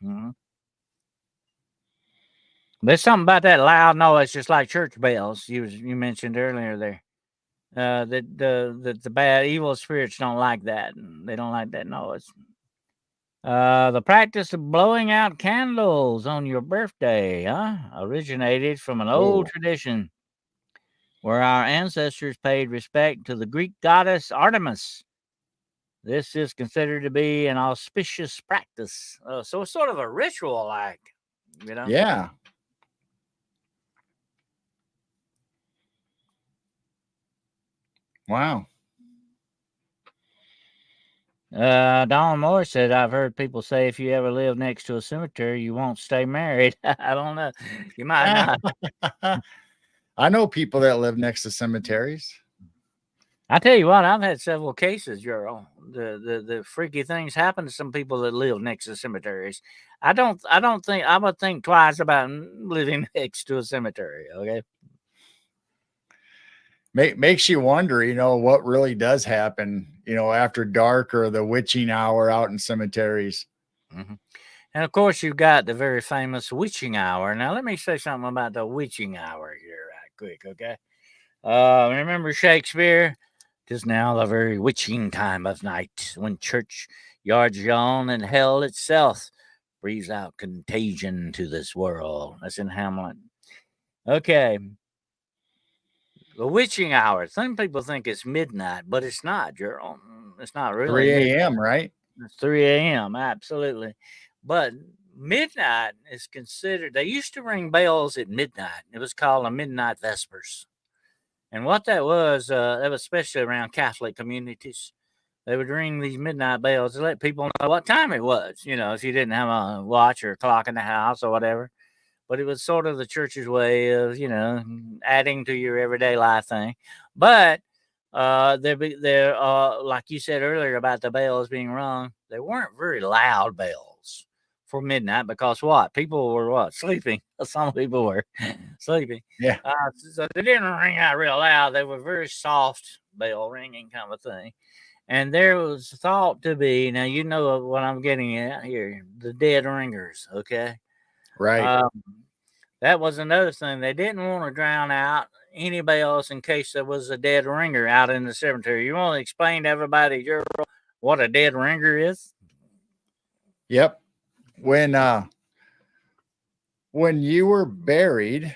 S1: Mm-hmm. There's something about that loud noise, just like church bells you mentioned earlier there. That the bad evil spirits don't like that. They don't like that noise. The practice of blowing out candles on your birthday, originated from an old
S2: Oh,
S1: tradition where our ancestors paid respect to the Greek goddess Artemis. This is considered to be an auspicious practice. So it's sort of a ritual, like, you know.
S2: yeah. Wow.
S1: Don Moore said, I've heard people say if you ever live next to a cemetery, you won't stay married. I don't know. You might not.
S2: I know people that live next to cemeteries.
S1: I tell you what, I've had several cases, Gerald. The freaky things happen to some people that live next to cemeteries. I don't think I would think twice about living next to a cemetery. Okay.
S2: Makes you wonder, what really does happen, after dark or the witching hour out in cemeteries.
S1: Mm-hmm. And of course, you've got the very famous witching hour. Now, let me say something about the witching hour here, right quick. Okay. Remember Shakespeare? 'Tis now the very witching time of night, when churchyards yawn and hell itself breathes out contagion to this world. That's in Hamlet. Okay. The witching hour. Some people think it's midnight, but it's not, Gerald. It's not really
S2: 3
S1: midnight.
S2: a.m., right?
S1: It's 3 a.m. Absolutely. But midnight is considered, they used to ring bells at midnight. It was called a midnight vespers. And what that was especially around Catholic communities. They would ring these midnight bells to let people know what time it was, if you didn't have a watch or a clock in the house or whatever. But it was sort of the church's way of, adding to your everyday life thing. But there, like you said earlier about the bells being rung, they weren't very loud bells for midnight because what? People were what? Sleeping. Some people were sleeping.
S2: Yeah.
S1: So they didn't ring out real loud. They were very soft bell ringing kind of thing. And there was thought to be, now you know what I'm getting at here, the dead ringers, okay?
S2: Right.
S1: That was another thing. They didn't want to drown out anybody else in case there was a dead ringer out in the cemetery. You want to explain to everybody what a dead ringer is?
S2: Yep. When you were buried,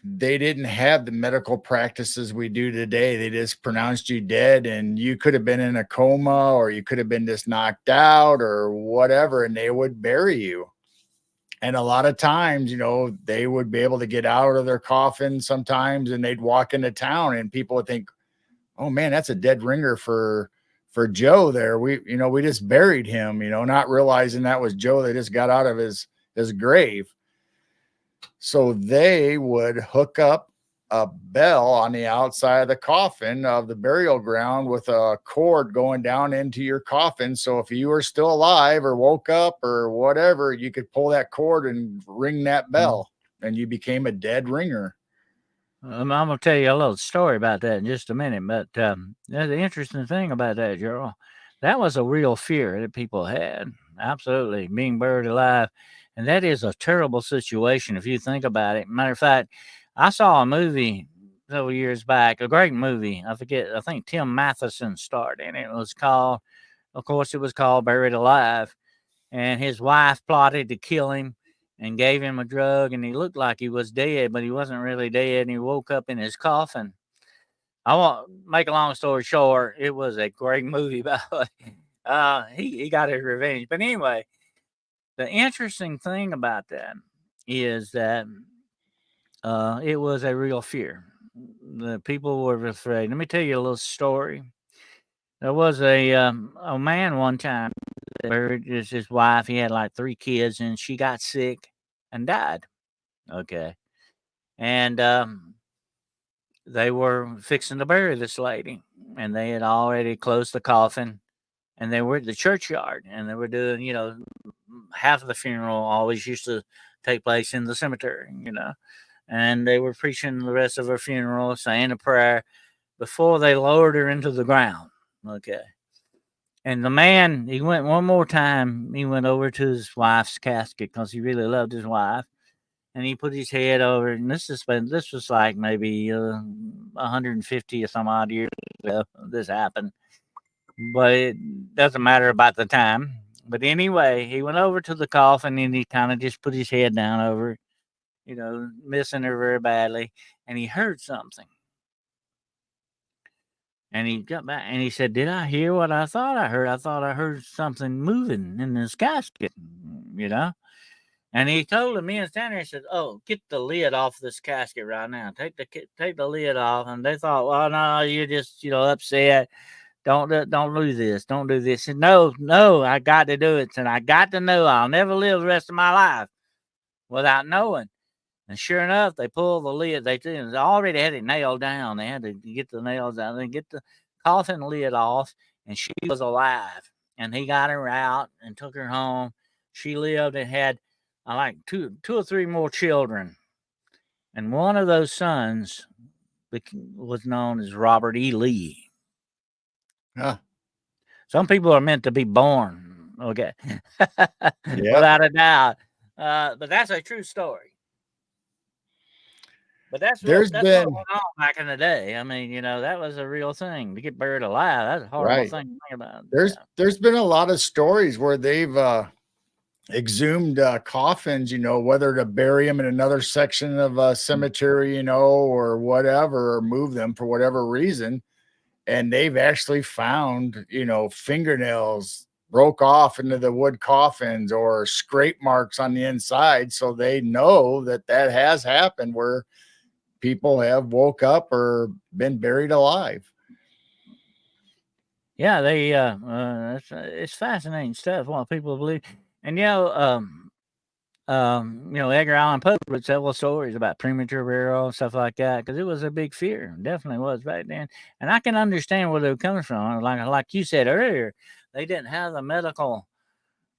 S2: they didn't have the medical practices we do today. They just pronounced you dead, and you could have been in a coma or you could have been just knocked out or whatever, and they would bury you. And a lot of times, they would be able to get out of their coffin sometimes, and they'd walk into town and people would think, oh man, that's a dead ringer for Joe there. We just buried him, not realizing that was Joe that just got out of his grave. So they would hook up a bell on the outside of the coffin of the burial ground with a cord going down into your coffin. So if you were still alive or woke up or whatever, you could pull that cord and ring that bell, and you became a dead ringer.
S1: I'm going to tell you a little story about that in just a minute. But the interesting thing about that, Gerald, that was a real fear that people had. Absolutely. Being buried alive. And that is a terrible situation if you think about it. Matter of fact, I saw a movie several years back, a great movie. I think Tim Matheson starred in it. Of course, it was called Buried Alive. And his wife plotted to kill him and gave him a drug, and he looked like he was dead, but he wasn't really dead, and he woke up in his coffin. I won't make a long story short. It was a great movie, by the way. He got his revenge. But anyway, the interesting thing about that is that it was a real fear. The people were afraid. Let me tell you a little story. There was a man one time buried his wife. He had like 3 kids, and she got sick and died. Okay. And they were fixing to bury this lady, and they had already closed the coffin, and they were at the churchyard, and they were doing, half of the funeral always used to take place in the cemetery, and they were preaching the rest of her funeral, saying a prayer before they lowered her into the ground. Okay. And the man, he went one more time. He went over to his wife's casket because he really loved his wife. And he put his head over, and this was like maybe 150 or some odd years ago this happened. But it doesn't matter about the time. But anyway, he went over to the coffin, and he kind of just put his head down over it, missing her very badly. And he heard something. And he got back and he said, "Did I hear what I thought I heard? I thought I heard something moving in this casket, And he told the men standing there, he said, "Oh, get the lid off this casket right now. Take the lid off." And they thought, "Well, no, you're just upset. Don't do this. Don't do this." And no, I got to do it. And I got to know. I'll never live the rest of my life without knowing. And sure enough, they pulled the lid. They already had it nailed down. They had to get the nails out and get the coffin lid off. And she was alive. And he got her out and took her home. She lived and had like two or three more children. And one of those sons was known as Robert E. Lee.
S2: Huh.
S1: Some people are meant to be born. Okay. Without a doubt. But that's a true story. But that's what went on back in the day. I mean, that was a real thing. To get buried alive, that's a horrible thing to think about.
S2: There's been a lot of stories where they've exhumed coffins, whether to bury them in another section of a cemetery, or whatever, or move them for whatever reason. And they've actually found, fingernails broke off into the wood coffins or scrape marks on the inside. So they know that has happened where people have woke up or been buried alive.
S1: Yeah, it's fascinating stuff. What people believe, and Edgar Allan Poe wrote several stories about premature burial and stuff like that because it was a big fear. It definitely was back then, and I can understand where they were coming from. Like you said earlier, they didn't have the medical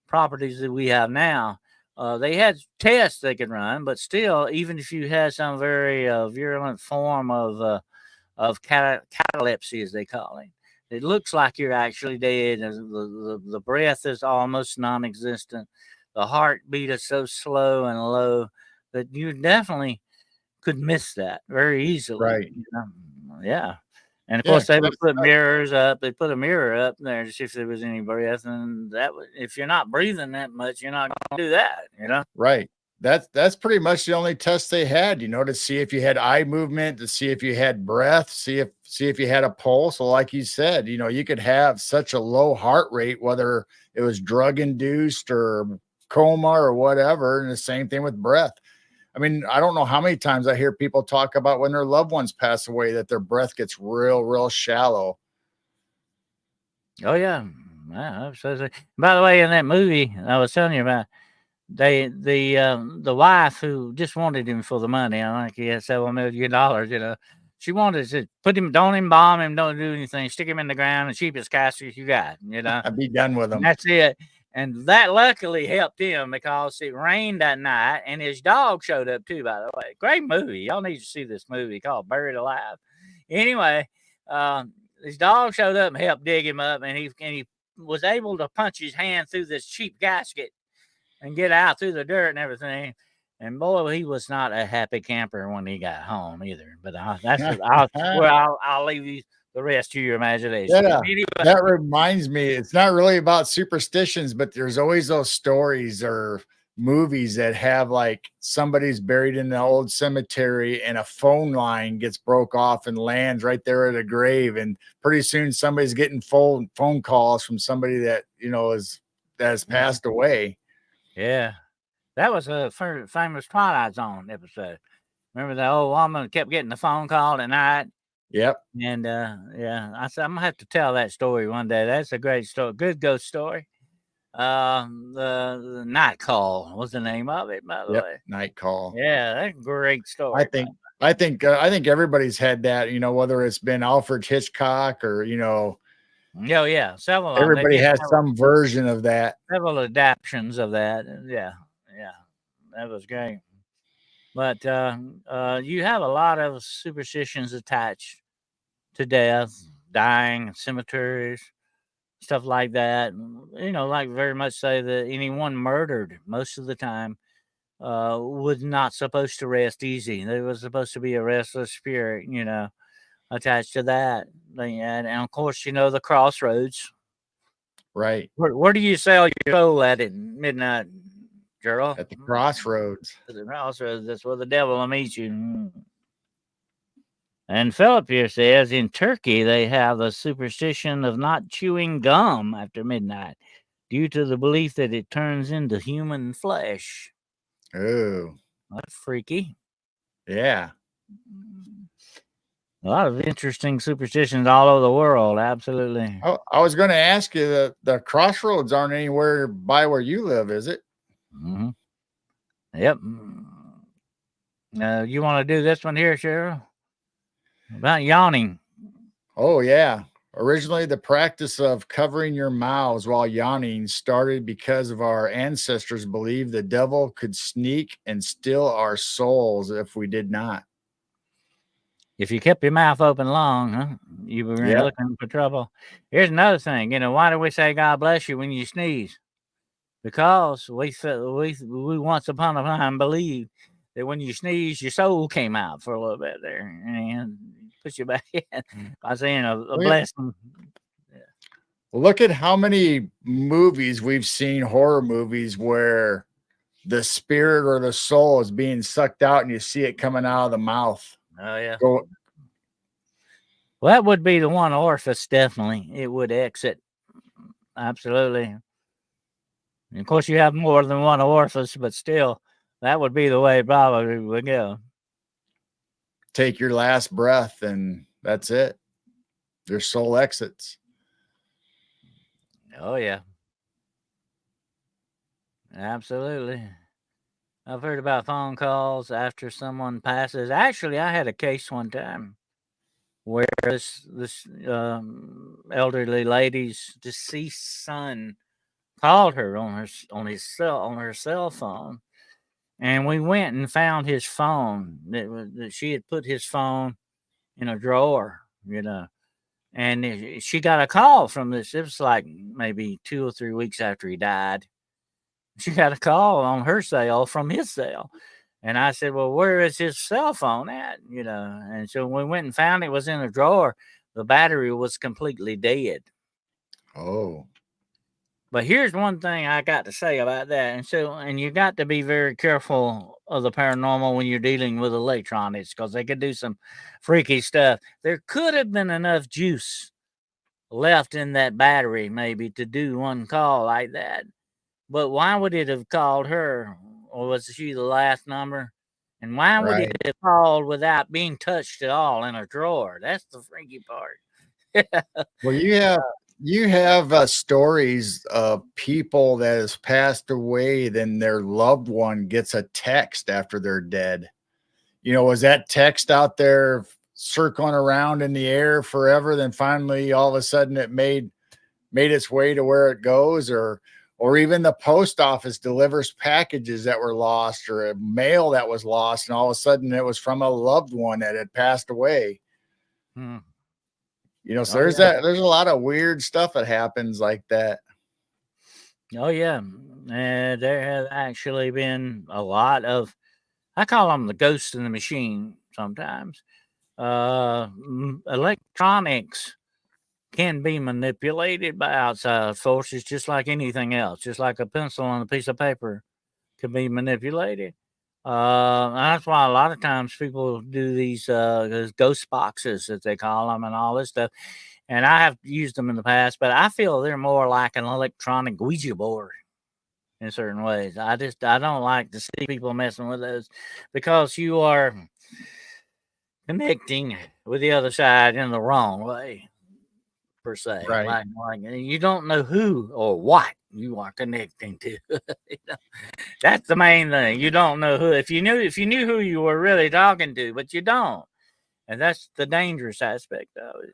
S1: properties that we have now. They had tests they could run, but still, even if you had some very virulent form of catalepsy, as they call it, it looks like you're actually dead. The breath is almost non-existent. The heartbeat is so slow and low that you definitely could miss that very easily.
S2: Right.
S1: Yeah. And of course, they would put mirrors up. They put a mirror up there to see if there was any breath. And if you're not breathing that much, you're not going to do that,
S2: Right. That's pretty much the only test they had, to see if you had eye movement, to see if you had breath, see if you had a pulse. So like you said, you could have such a low heart rate, whether it was drug induced or coma or whatever. And the same thing with breath. I mean, I don't know how many times I hear people talk about when their loved ones pass away that their breath gets real shallow.
S1: Oh yeah. Yeah, by the way, in that movie I was telling you about, the wife who just wanted him for the money. I think he had several $1 million. She wanted to put him, don't embalm him, don't do anything, stick him in the ground, the cheapest casket you got.
S2: I'd be done with
S1: And
S2: them.
S1: that's it. And that luckily helped him because it rained that night, and his dog showed up too. By the way, great movie. Y'all need to see this movie called Buried Alive. Anyway, his dog showed up and helped dig him up, and he was able to punch his hand through this cheap casket and get out through the dirt and everything. And boy, he was not a happy camper when he got home either. But I'll leave you the rest to your imagination.
S2: Yeah,
S1: Anyway.
S2: that reminds me, it's not really about superstitions, but there's always those stories or movies that have like somebody's buried in the old cemetery and a phone line gets broke off and lands right there at a grave, and pretty soon somebody's getting phone calls from somebody that has passed away.
S1: Yeah, that was a famous Twilight Zone episode. Remember the old woman kept getting the phone call at night?
S2: Yep.
S1: And yeah, I said I'm gonna have to tell that story one day. That's a great story, good ghost story. The Night Call was the name of it, by the way.
S2: Night Call.
S1: Yeah, that's a great story.
S2: I think everybody's had that, whether it's been Alfred Hitchcock or
S1: Oh yeah, several.
S2: Everybody has some version of that.
S1: Several adaptations of that. Yeah, that was great. But you have a lot of superstitions attached to death, dying, cemeteries, stuff like that. Like very much say that anyone murdered most of the time was not supposed to rest easy. There was supposed to be a restless spirit, attached to that. And of course, the crossroads.
S2: Right.
S1: Where do you sell your soul at midnight, Gerald?
S2: At the crossroads.
S1: At the crossroads. That's where the devil will meet you. And Philip here says in Turkey they have the superstition of not chewing gum after midnight due to the belief that it turns into human flesh.
S2: Oh,
S1: that's freaky.
S2: Yeah.
S1: A lot of interesting superstitions all over the world. Absolutely.
S2: Oh, I was going to ask you, the crossroads aren't anywhere by where you live, is it?
S1: Mm-hmm. Yep. You want to do this one here, Cheryl? About yawning.
S2: Oh, yeah. Originally, the practice of covering your mouths while yawning started because of our ancestors believed the devil could sneak and steal our souls if we did not.
S1: If you kept your mouth open long, huh? You were looking for trouble. Here's another thing. Why do we say God bless you when you sneeze? Because we once upon a time believed that when you sneeze, your soul came out for a little bit there and put you back in by saying a blessing.
S2: Yeah. Look at how many movies we've seen, horror movies, where the spirit or the soul is being sucked out and you see it coming out of the mouth.
S1: Oh, yeah. Well, that would be the one orifice, definitely. It would exit. Absolutely. And of course, you have more than one orifice, but still, that would be the way it probably would go.
S2: Take your last breath, and that's it. Your soul exits.
S1: Oh, yeah. Absolutely. I've heard about phone calls after someone passes. Actually, I had a case one time where this elderly lady's deceased son called her on her cell phone, and we went and found his phone. That she had put his phone in a drawer, and she got a call from this. It was like maybe 2 or 3 weeks after he died. She got a call on her cell from his cell. And I said, well, where is his cell phone at? And so we went and found it was in a drawer. The battery was completely dead.
S2: Oh.
S1: But here's one thing I got to say about that. And you got to be very careful of the paranormal when you're dealing with electronics, because they could do some freaky stuff. There could have been enough juice left in that battery maybe to do one call like that. But why would it have called her? Or was she the last number? And why would it
S2: Right.
S1: have called without being touched at all in a drawer? That's the freaky part.
S2: Well, you have stories of people that has passed away, then their loved one gets a text after they're dead. Was that text out there circling around in the air forever? Then finally, all of a sudden, it made its way to where it goes, or even the post office delivers packages that were lost, or a mail that was lost, and all of a sudden it was from a loved one that had passed away.
S1: Hmm.
S2: So
S1: Oh yeah.
S2: there's a lot of weird stuff that happens like that.
S1: Oh yeah. And there have actually been a lot of, I call them the ghosts in the machine sometimes. Electronics can be manipulated by outside forces just like anything else, just like a pencil on a piece of paper can be manipulated. That's why a lot of times people do these ghost boxes, as they call them, and all this stuff. And I have used them in the past, but I feel they're more like an electronic Ouija board in certain ways. I don't like to see people messing with those because you are connecting with the other side in the wrong way, per se.
S2: Right.
S1: Like you don't know who or what you are connecting to. You know? That's the main thing. You don't know who. If you knew who you were really talking to, but you don't, and that's the dangerous aspect of it.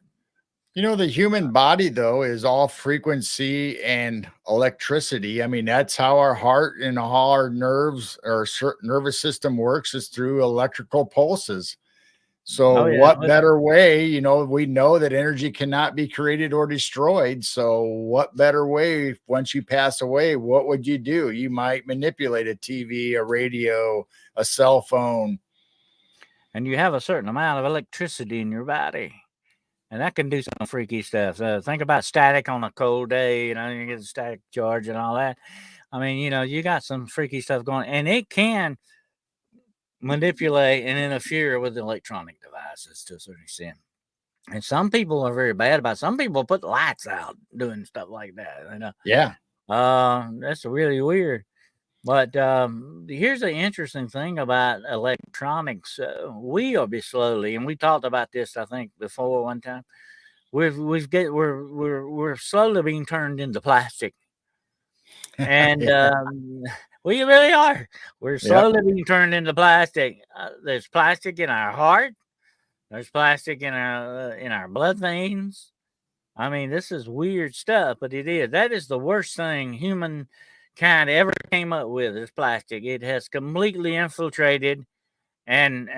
S2: The human body, though, is all frequency and electricity. I mean, that's how our heart and all our nerves or nervous system works, is through electrical pulses. So,
S1: Oh yeah,
S2: what better way? We know that energy cannot be created or destroyed. So, what better way once you pass away? What would you do? You might manipulate a TV, a radio, a cell phone.
S1: and you have a certain amount of electricity in your body. And that can do some freaky stuff. Think about static on a cold day. You get a static charge and all that. I mean, you got some freaky stuff going, and it can manipulate and interfere with electronic devices to a certain extent. And some people are very bad about it. Some people put lights out doing stuff like that.
S2: Yeah.
S1: That's really weird. But here's the interesting thing about electronics. We'll be slowly, and we talked about this, I think, before one time. We're slowly being turned into plastic, and
S2: Yeah.
S1: we really are. We're
S2: Yep.
S1: slowly being turned into plastic. There's plastic in our heart. There's plastic in our blood veins. I mean, this is weird stuff, but it is. That is the worst thing humankind ever came up with is plastic. It has completely infiltrated and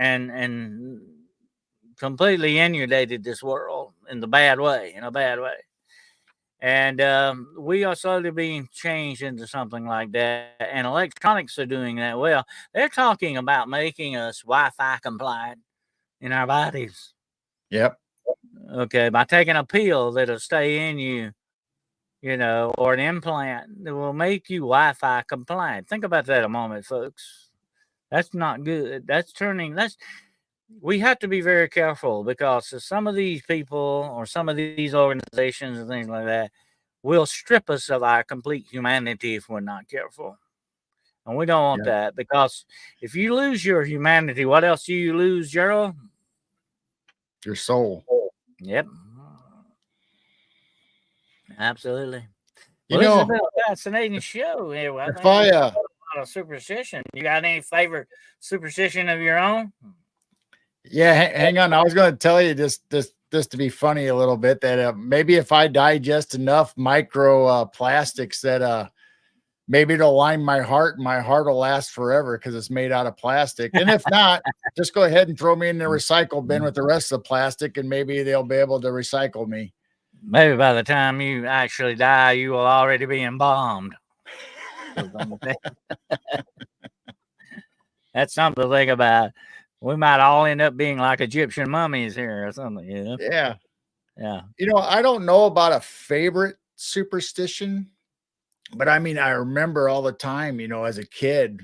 S1: completely inundated this world in the bad way, in a bad way. And we are slowly being changed into something like that. And electronics are doing that well. They're talking about making us Wi-Fi compliant in our bodies.
S2: Yep.
S1: Okay, by taking a pill that'll stay in you, or an implant that will make you Wi-Fi compliant. Think about that a moment, folks. That's not good. We have to be very careful because some of these people or some of these organizations and things like that will strip us of our complete humanity if we're not careful. And we don't want
S2: Yep.
S1: that because if you lose your humanity, what else do you lose, Gerald?
S2: Your soul.
S1: Yep. Absolutely.
S2: You
S1: Well, this has
S2: know,
S1: been a fascinating show here. I
S2: if
S1: think
S2: I
S1: we talked a lot of superstition. You got any favorite superstition of your own?
S2: Yeah, hang on. I was going to tell you just to be funny a little bit, that maybe if I digest enough micro plastics, that maybe it'll line my heart, and my heart will last forever because it's made out of plastic. And if not, just go ahead and throw me in the recycle bin with the rest of the plastic, and maybe they'll be able to recycle me.
S1: Maybe by the time you actually die, you will already be embalmed. That's something to think about. We might all end up being like Egyptian mummies here or something.
S2: Yeah.
S1: Yeah.
S2: I don't know about a favorite superstition, but I mean, I remember all the time, as a kid,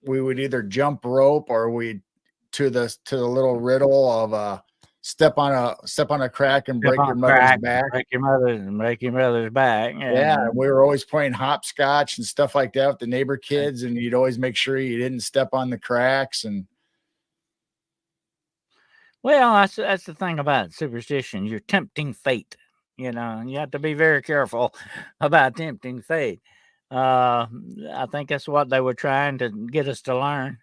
S2: we would either jump rope or we'd to the little riddle of step on a crack and
S1: Step
S2: break
S1: on
S2: your
S1: a
S2: mother's
S1: crack,
S2: back.
S1: break your mother's back.
S2: Yeah,
S1: Yeah.
S2: and we were always playing hopscotch and stuff like that with the neighbor kids, and you'd always make sure you didn't step on the cracks. And
S1: Well, that's the thing about superstition. You're tempting fate. You know, and you have to be very careful about tempting fate. I think that's what they were trying to get us to learn.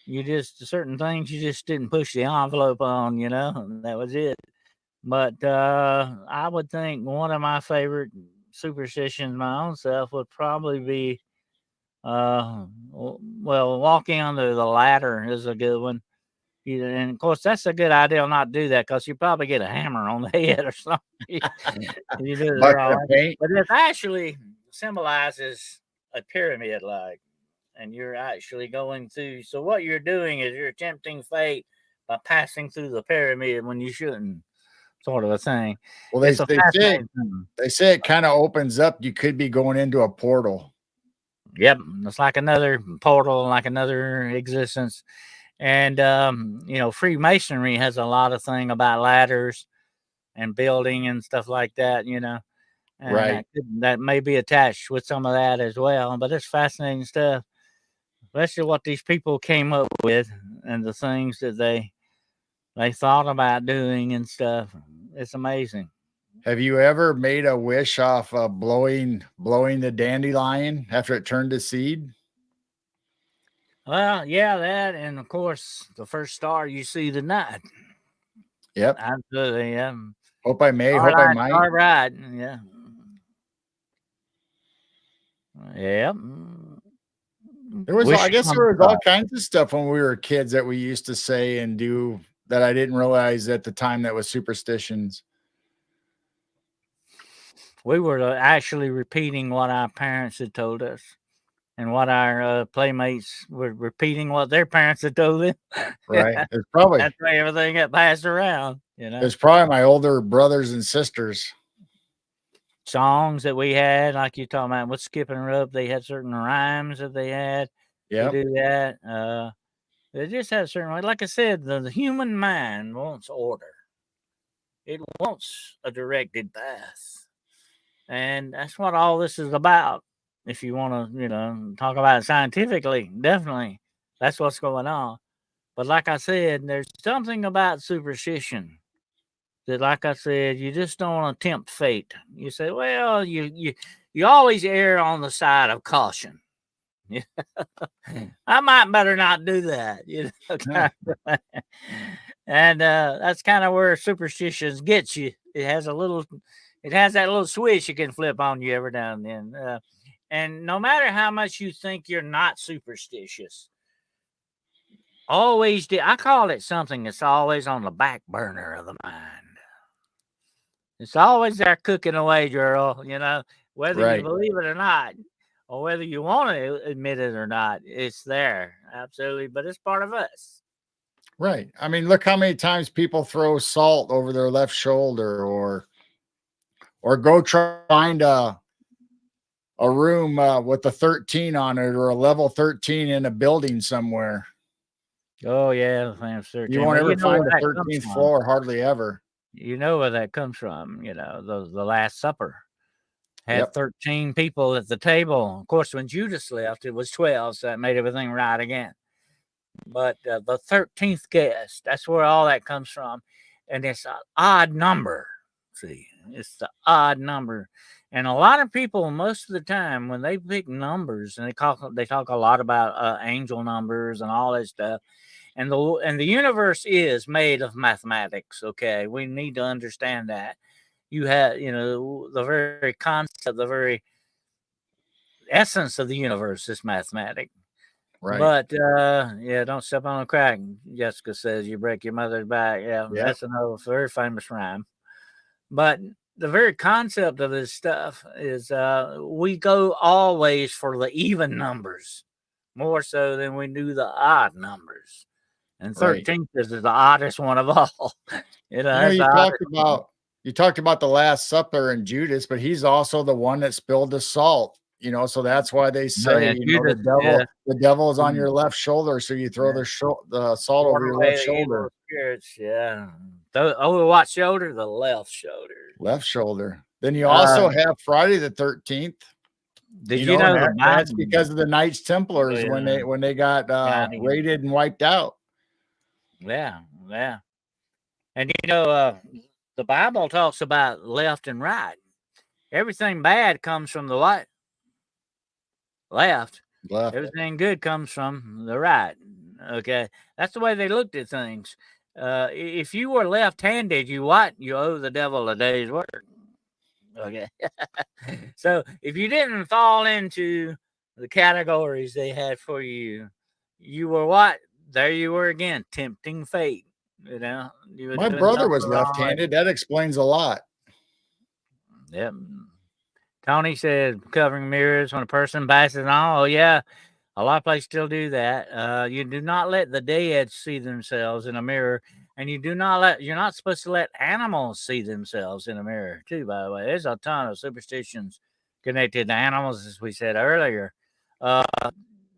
S1: You just certain things you just didn't push the envelope on, you know, and that was it. But I would think one of my favorite superstitions, my own self, would probably be well, walking under the ladder is a good one. And of course, that's a good idea not to do that because you probably get a hammer on the head or something. You do it
S2: bucket
S1: wrong.
S2: of paint.
S1: But it actually symbolizes a pyramid, like, and you're actually going through. So what you're doing is you're tempting fate by passing through the pyramid when you shouldn't, sort of a thing.
S2: Well,
S1: It's a fascinating thing.
S2: they say it kind of opens up. You could be going into a portal.
S1: Yep, it's like another portal, like another existence. And you know, Freemasonry has a lot of thing about ladders and building and stuff like that, you know. And
S2: Right.
S1: that may be attached with some of that as well. But it's fascinating stuff, especially what these people came up with and the things that they thought about doing and stuff. It's amazing.
S2: Have you ever made a wish off blowing the dandelion after it turned to seed?
S1: Well, yeah, that, and of course, the first star you see tonight.
S2: Yep.
S1: Absolutely, yeah.
S2: Hope I may. Hope I
S1: Starlight,
S2: might.
S1: starbright, yeah. Yep.
S2: There was, I
S1: Wish
S2: guess,
S1: on
S2: there
S1: a
S2: was all
S1: star.
S2: kinds of stuff when we were kids that we used to say and do that I didn't realize at the time that was superstitions.
S1: We were actually repeating what our parents had told us, and what our playmates were repeating what their parents had told them.
S2: Right.
S1: That's
S2: It's
S1: why everything got passed around, you know.
S2: probably my older brothers and sisters.
S1: Songs that we had, like you talking about with Skip and Rope, they had certain rhymes that they had to
S2: Yep.
S1: do that. They just had a certain way. Like I said, the human mind wants order. It wants a directed path. And that's what all this is about. If you want to, you know, talk about it scientifically, definitely that's what's going on. But like I said, there's something about superstition that, like I said, you just don't want to tempt fate. You say, well, you always err on the side of caution. I might better not do that, you know. And that's kind of where superstitions gets you. It has that little switch you can flip on you every now and then. And no matter how much you think you're not superstitious, always I call it something that's always on the back burner of the mind. It's always there cooking away, girl, you know, whether you
S2: Right.
S1: believe it or not, or whether you want to admit it or not, it's there. Absolutely. But it's part of us.
S2: Right. I mean, look how many times people throw salt over their left shoulder or go try to find a room with a 13 on it or a level 13 in a building somewhere.
S1: Oh, yeah. I'm certain.
S2: You won't
S1: Well,
S2: ever
S1: you know where
S2: find a
S1: that comes
S2: 13th
S1: from.
S2: floor, hardly ever.
S1: You know where that comes from. You know, the Last Supper had
S2: Yep.
S1: 13 people at the table. Of course, when Judas left, it was 12, so that made everything right again. But the 13th guest, that's where all that comes from. And it's an odd number. See, it's the odd number. And a lot of people, most of the time, when they pick numbers, and they talk a lot about angel numbers and all that stuff. And the universe is made of mathematics. Okay, we need to understand that. You have, you know, the very concept, the very essence of the universe is mathematic.
S2: Right.
S1: But yeah, don't step on a crack. Jessica says you break your mother's back. Yeah,
S2: Yep.
S1: that's another very famous rhyme. But the very concept of this stuff is we go always for the even numbers more so than we do the odd numbers. And
S2: Right.
S1: 13th is the oddest one of all. You know, that's
S2: You
S1: the
S2: talked
S1: oddest one.
S2: about the Last Supper and Judas, but he's also the one that spilled the salt You know, so that's why they
S1: No,
S2: say,
S1: yeah,
S2: you know,
S1: Judas, yeah.
S2: the devil is on your left shoulder, so you throw
S1: Yeah.
S2: the salt over your
S1: Away
S2: left
S1: the evil
S2: shoulder.
S1: spirits, yeah. Over what shoulder? The left shoulder.
S2: Left shoulder. Then you
S1: Uh,
S2: also have Friday the 13th.
S1: did
S2: You
S1: you
S2: know, and
S1: know the
S2: that's
S1: Bible?
S2: because of the Knights Templars when they got raided and wiped out.
S1: Yeah, yeah. And you know, the Bible talks about left and right. Everything bad comes from the what? Left.
S2: Left.
S1: Everything good comes from the right. Okay, that's the way they looked at things. If you were left-handed, you what? You owe the devil a day's work. Okay, so if you didn't fall into the categories they had for you, you were what? There you were again, tempting fate. You know, you were
S2: My
S1: doing
S2: brother
S1: something
S2: was
S1: wrong.
S2: left-handed. That explains a lot.
S1: Yep. Tony said covering mirrors when a person passes on. Oh yeah, a lot of places still do that. You do not let the dead see themselves in a mirror, and you're not supposed to let animals see themselves in a mirror, too, by the way. There's a ton of superstitions connected to animals, as we said earlier. Uh,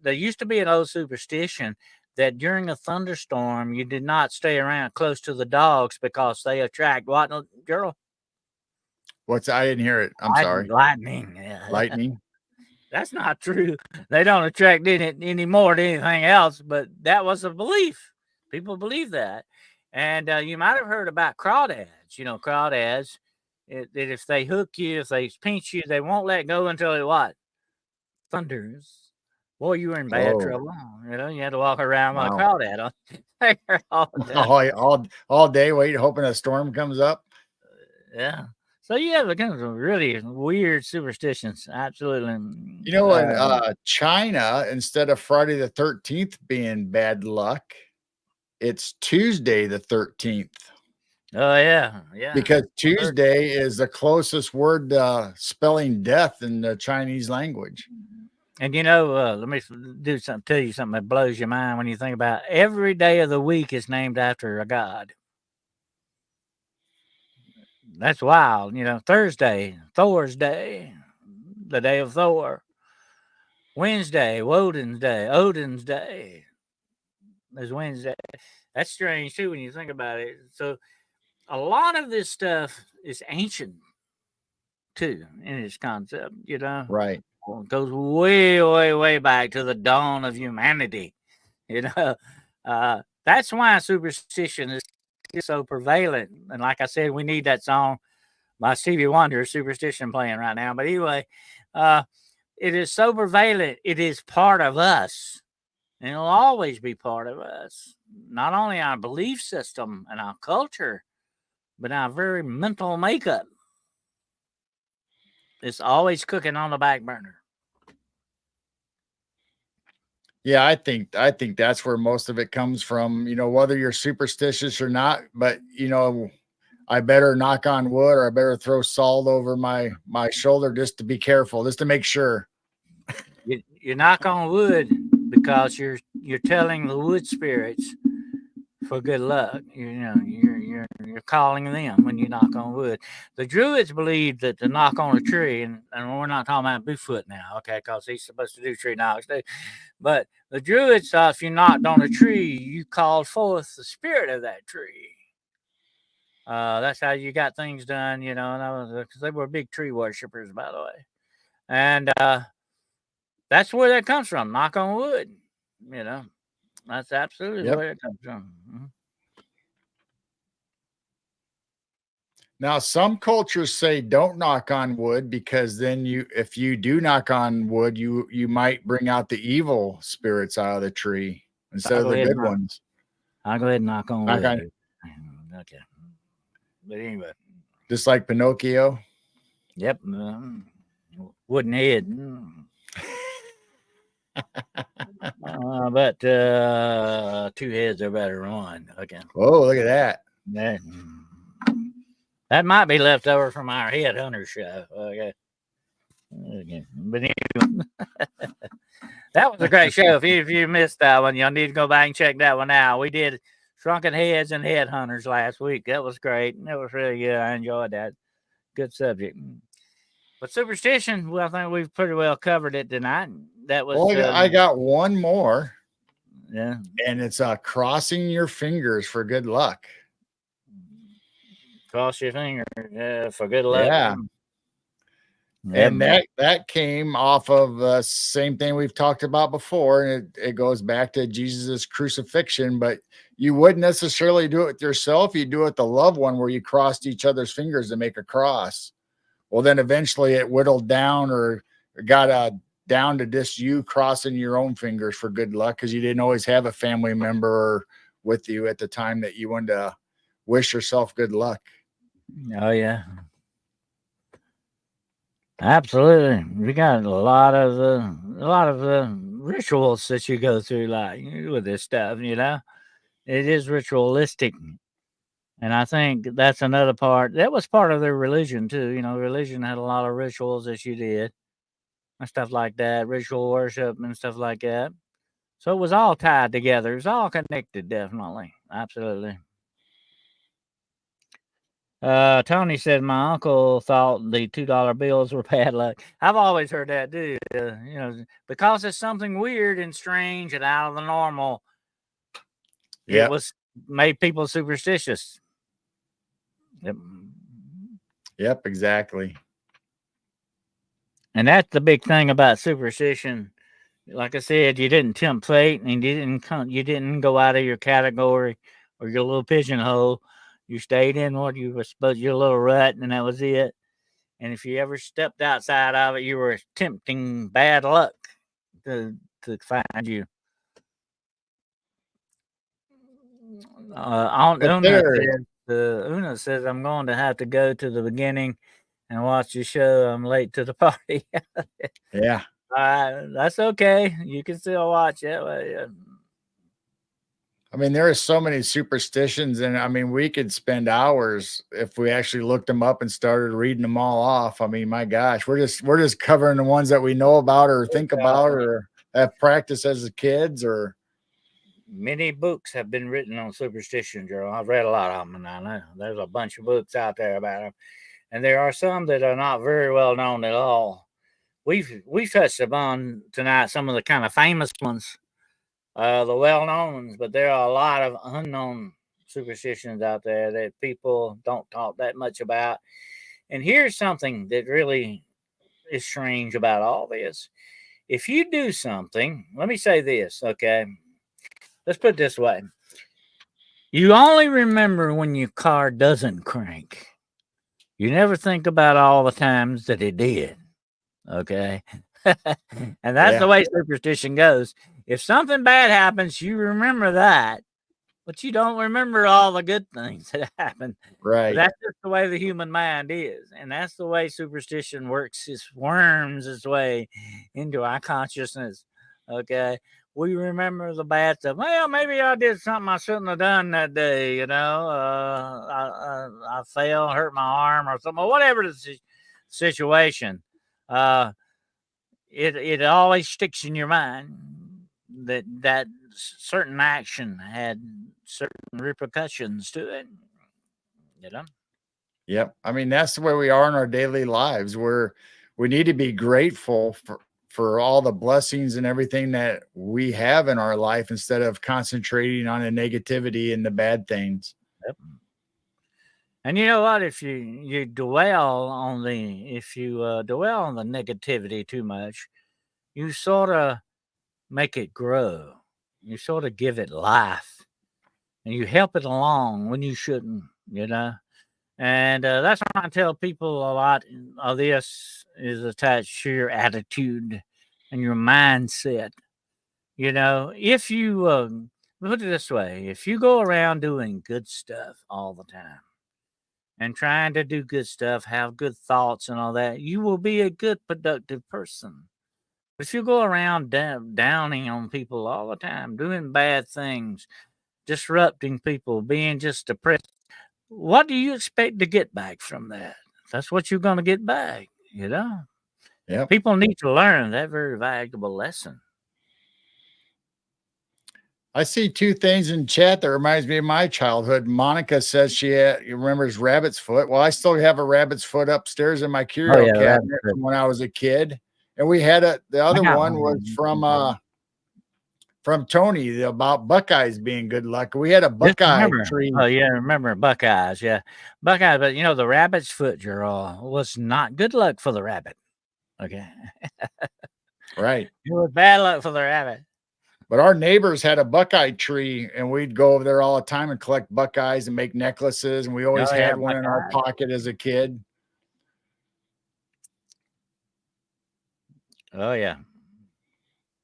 S1: there used to be an old superstition that during a thunderstorm, you did not stay around close to the dogs because they attract what, girl?
S2: I didn't hear it. I'm sorry.
S1: Lightning.
S2: Lightning.
S1: That's not true. They don't attract any more than anything else, but that was a belief. People believe that. And you might have heard about crawdads. You know, crawdads, that if they hook you, if they pinch you, they won't let go until it what? Thunders. Boy, you were in bad trouble. You know, you had to walk around with a crawdad on
S2: all day waiting, hoping a storm comes up.
S1: Yeah. So you have kind of really weird superstitions. Absolutely.
S2: You know, in China, instead of Friday the 13th being bad luck, it's Tuesday the 13th.
S1: Oh yeah, yeah.
S2: Because Tuesday is the closest word to spelling death in the Chinese language.
S1: And you know, let me tell you something that blows your mind when you think about it. Every day of the week is named after a god. That's wild. You know, Thursday, Thor's Day, the day of Thor. Wednesday, Woden's Day, Odin's Day. There's Wednesday. That's strange too when you think about it. So a lot of this stuff is ancient too in its concept, you know.
S2: Right.
S1: It goes way, way, way back to the dawn of humanity. You know, that's why superstition is so prevalent. And like I said, we need that song by Stevie Wonder, Superstition, playing right now. But anyway, it is so prevalent. It is part of us. And it'll always be part of us. Not only our belief system and our culture, but our very mental makeup. It's always cooking on the back burner.
S2: Yeah, I think that's where most of it comes from, you know, whether you're superstitious or not, but you know, I better knock on wood or I better throw salt over my shoulder just to be careful, just to make sure.
S1: You knock on wood because you're telling the wood spirits for good luck. You know, you're calling them when you knock on wood. The Druids believed that to knock on a tree, and we're not talking about Bigfoot now, okay, because he's supposed to do tree knocks too. But the Druids thought if you knocked on a tree, you called forth the spirit of that tree. That's how you got things done, you know. And because they were big tree worshippers, by the way, and that's where that comes from. Knock on wood, you know. That's absolutely where it comes from. Mm-hmm.
S2: Now, some cultures say don't knock on wood because then if you do knock on wood, you might bring out the evil spirits out of the tree instead of the good ones.
S1: I'll go ahead and knock on wood. Okay. But anyway.
S2: Just like Pinocchio?
S1: Yep. Wooden head. But two heads are better than one. Okay.
S2: Oh, look at that.
S1: That might be left over from our headhunter show. Okay. But anyway, that was a great show. If you missed that one, y'all need to go back and check that one out. We did Shrunken Heads and Headhunters last week. That was great. That was really good. I enjoyed that. Good subject. But superstition, well, I think we've pretty well covered it tonight. That was,
S2: Well, I got one more,
S1: yeah,
S2: and it's crossing your fingers for good luck.
S1: cross your finger for good luck.
S2: Yeah.
S1: Yep.
S2: And that came off of the same thing we've talked about before, and it goes back to Jesus's crucifixion. But you wouldn't necessarily do it with yourself; you do it with the loved one, where you crossed each other's fingers to make a cross. Well, then eventually it whittled down, or got down to just you crossing your own fingers for good luck, because you didn't always have a family member with you at the time that you wanted to wish yourself good luck.
S1: Oh yeah. Absolutely, we got a lot of rituals that you go through, like with this stuff. It is ritualistic, and I think that's another part. That was part of their religion too. Religion had a lot of rituals that you did and stuff like that, ritual worship and stuff like that. So it was all tied together. It was all connected, definitely, absolutely. Tony said my uncle thought the $2 bills were bad luck. I've always heard that too. Because it's something weird and strange and out of the normal.
S2: Yeah.
S1: It was made people superstitious. Yep.
S2: Yep, exactly.
S1: And that's the big thing about superstition. Like I said, you didn't tempt fate, and you didn't go out of your category or your little pigeonhole. You stayed in what you were supposed, your little rut, and that was it. And if you ever stepped outside of it, you were tempting bad luck to find you. Una says, I'm going to have to go to the beginning and watch your show. I'm late to the party.
S2: Yeah.
S1: That's okay. You can still watch it.
S2: I mean, there are so many superstitions, and I mean, we could spend hours if we actually looked them up and started reading them all off. I mean, my gosh, we're just covering the ones that we know about or think about or have practiced as kids. Or
S1: many books have been written on superstition, Joe. I've read a lot of them, and I know there's a bunch of books out there about them, and there are some that are not very well known at all. We've touched upon tonight some of the kind of famous ones, the well-known ones, but there are a lot of unknown superstitions out there that people don't talk that much about. And here's something that really is strange about all this. If you do something, let me say this, okay? Let's put it this way. You only remember when your car doesn't crank. You never think about all the times that it did. Okay. And that's the way superstition goes. If something bad happens, you remember that, but you don't remember all the good things that happened.
S2: Right.
S1: That's just the way the human mind is. And that's the way superstition works. It worms its way into our consciousness. Okay. We remember the bad stuff. Well, maybe I did something I shouldn't have done that day. I fell, hurt my arm or something, whatever the situation. It always sticks in your mind that certain action had certain repercussions to it.
S2: Yep. I mean, that's the way we are in our daily lives. We need to be grateful for all the blessings and everything that we have in our life instead of concentrating on the negativity and the bad things.
S1: Yep. And you know what? If you dwell on the negativity too much, you sort of make it grow. You sort of give it life, and you help it along when you shouldn't. And that's why I tell people a lot of this is attached to your attitude and your mindset. If you put it this way, if you go around doing good stuff all the time and trying to do good stuff, have good thoughts and all that, you will be a good, productive person. But if you go around downing on people all the time, doing bad things, disrupting people, being just depressed, what do you expect to get back from that? That's what you're going to get back,
S2: Yeah.
S1: People need to learn that very valuable lesson.
S2: I see two things in chat that reminds me of my childhood. Monica says she remembers rabbit's foot. Well, I still have a rabbit's foot upstairs in my
S1: Oh
S2: curio
S1: yeah,
S2: cabinet from when I was a kid. And we had the
S1: I
S2: other
S1: got
S2: one was from Tony about Buckeyes being good luck. We had a
S1: just
S2: Buckeye
S1: remember.
S2: tree.
S1: Oh yeah, remember Buckeyes? Yeah, Buckeyes. But you know the rabbit's foot, Gerald, was not good luck for the rabbit. Okay,
S2: Right.
S1: it was bad luck for the rabbit.
S2: But our neighbors had a Buckeye tree, and we'd go over there all the time and collect Buckeyes and make necklaces. And we always
S1: Oh yeah,
S2: had one in our
S1: Buckeyes.
S2: pocket as a kid.
S1: Oh yeah.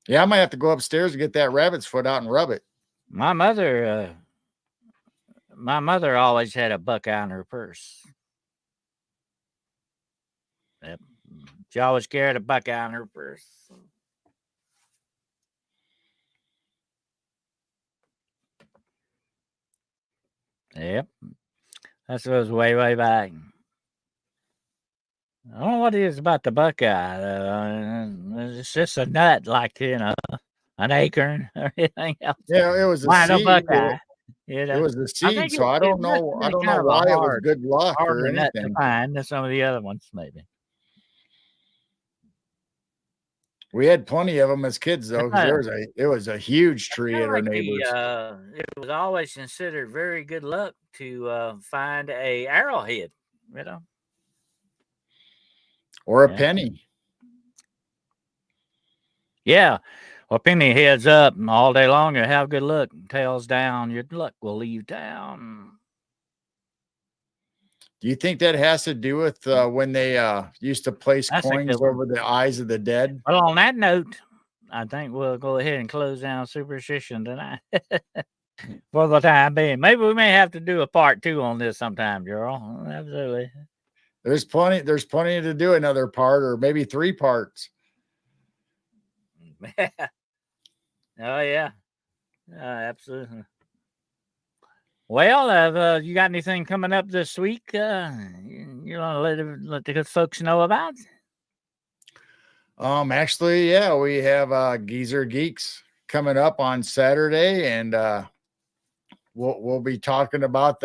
S2: Yeah, I might have to go upstairs and get that rabbit's foot out and rub it.
S1: My mother always had a Buckeye in her purse. Yep. She always carried a Buckeye in her purse. Yep. That was way, way back. I don't know what it is about the Buckeye. It's just a nut, like, you know, an acorn or anything else.
S2: Yeah, it was a
S1: Why no
S2: seed.
S1: Buckeye? You
S2: It
S1: know,
S2: was a
S1: I
S2: seed,
S1: think
S2: so I don't know. I don't know why it was good luck or
S1: harder nut to
S2: anything.
S1: find than some of the other ones, maybe.
S2: We had plenty of them as kids, though, because it was a huge tree at our neighbors.
S1: It was always considered very good luck to find a arrowhead, you know,
S2: Or a penny.
S1: Yeah. Well, penny heads up all day long. You have good luck. Tails down, your luck will leave town.
S2: Do you think that has to do with when they used to place coins over the eyes of the dead?
S1: Well, on that note, I think we'll go ahead and close down Superstition tonight for the time being. Maybe we may have to do a part 2 on this sometime, Gerald. Absolutely.
S2: There's plenty to do another part, or maybe 3 parts.
S1: Oh yeah, absolutely. Well, have you got anything coming up this week? You want to let the good folks know about?
S2: Actually, yeah, we have Geezer Geeks coming up on Saturday, and we'll be talking about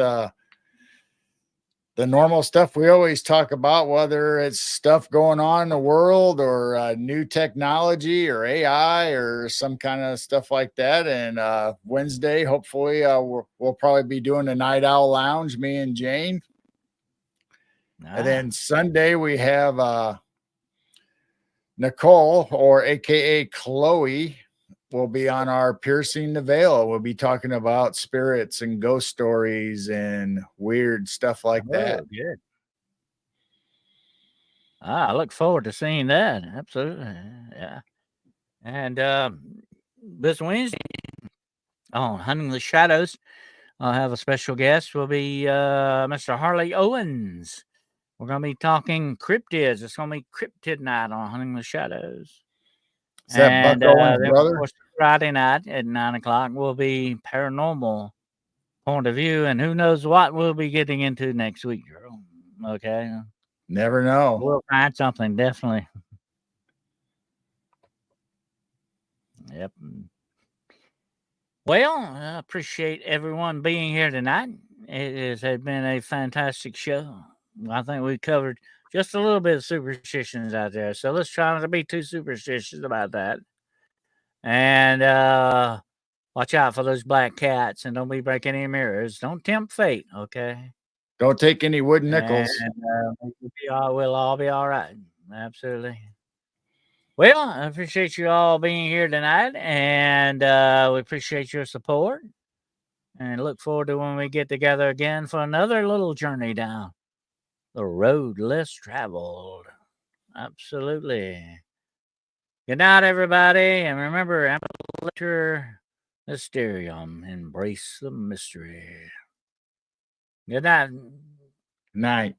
S2: the normal stuff we always talk about, whether it's stuff going on in the world or new technology or AI or some kind of stuff like that. And Wednesday, hopefully, we'll probably be doing a Night Owl Lounge, me and Jane. And then Sunday, we have Nicole, or AKA Chloe, will be on our Piercing the Veil. We'll be talking about spirits and ghost stories and weird stuff like that.
S1: Good. I look forward to seeing that. Absolutely. Yeah. And this Wednesday on Hunting the Shadows, I'll have a special guest. Will be Mr. Harley Owens. We're going to be talking cryptids. It's going to be cryptid night on Hunting the Shadows.
S2: Is that Buck Owens' brother?
S1: Of course, Friday night at 9 o'clock will be Paranormal Point of View, and who knows what we'll be getting into next week, girl. Okay.
S2: Never know.
S1: We'll find something, definitely. Yep. Well, I appreciate everyone being here tonight. It has been a fantastic show. I think we covered just a little bit of superstitions out there. So let's try not to be too superstitious about that. And watch out for those black cats, and don't be breaking any mirrors. Don't tempt fate, okay?
S2: Don't take any wooden nickels.
S1: And we'll all be all right. Absolutely. Well, I appreciate you all being here tonight, and we appreciate your support, and look forward to when we get together again for another little journey down the road less traveled. Absolutely. Good night, everybody, and remember, Ampleter Mysterium, embrace the mystery. Good night.
S2: Night.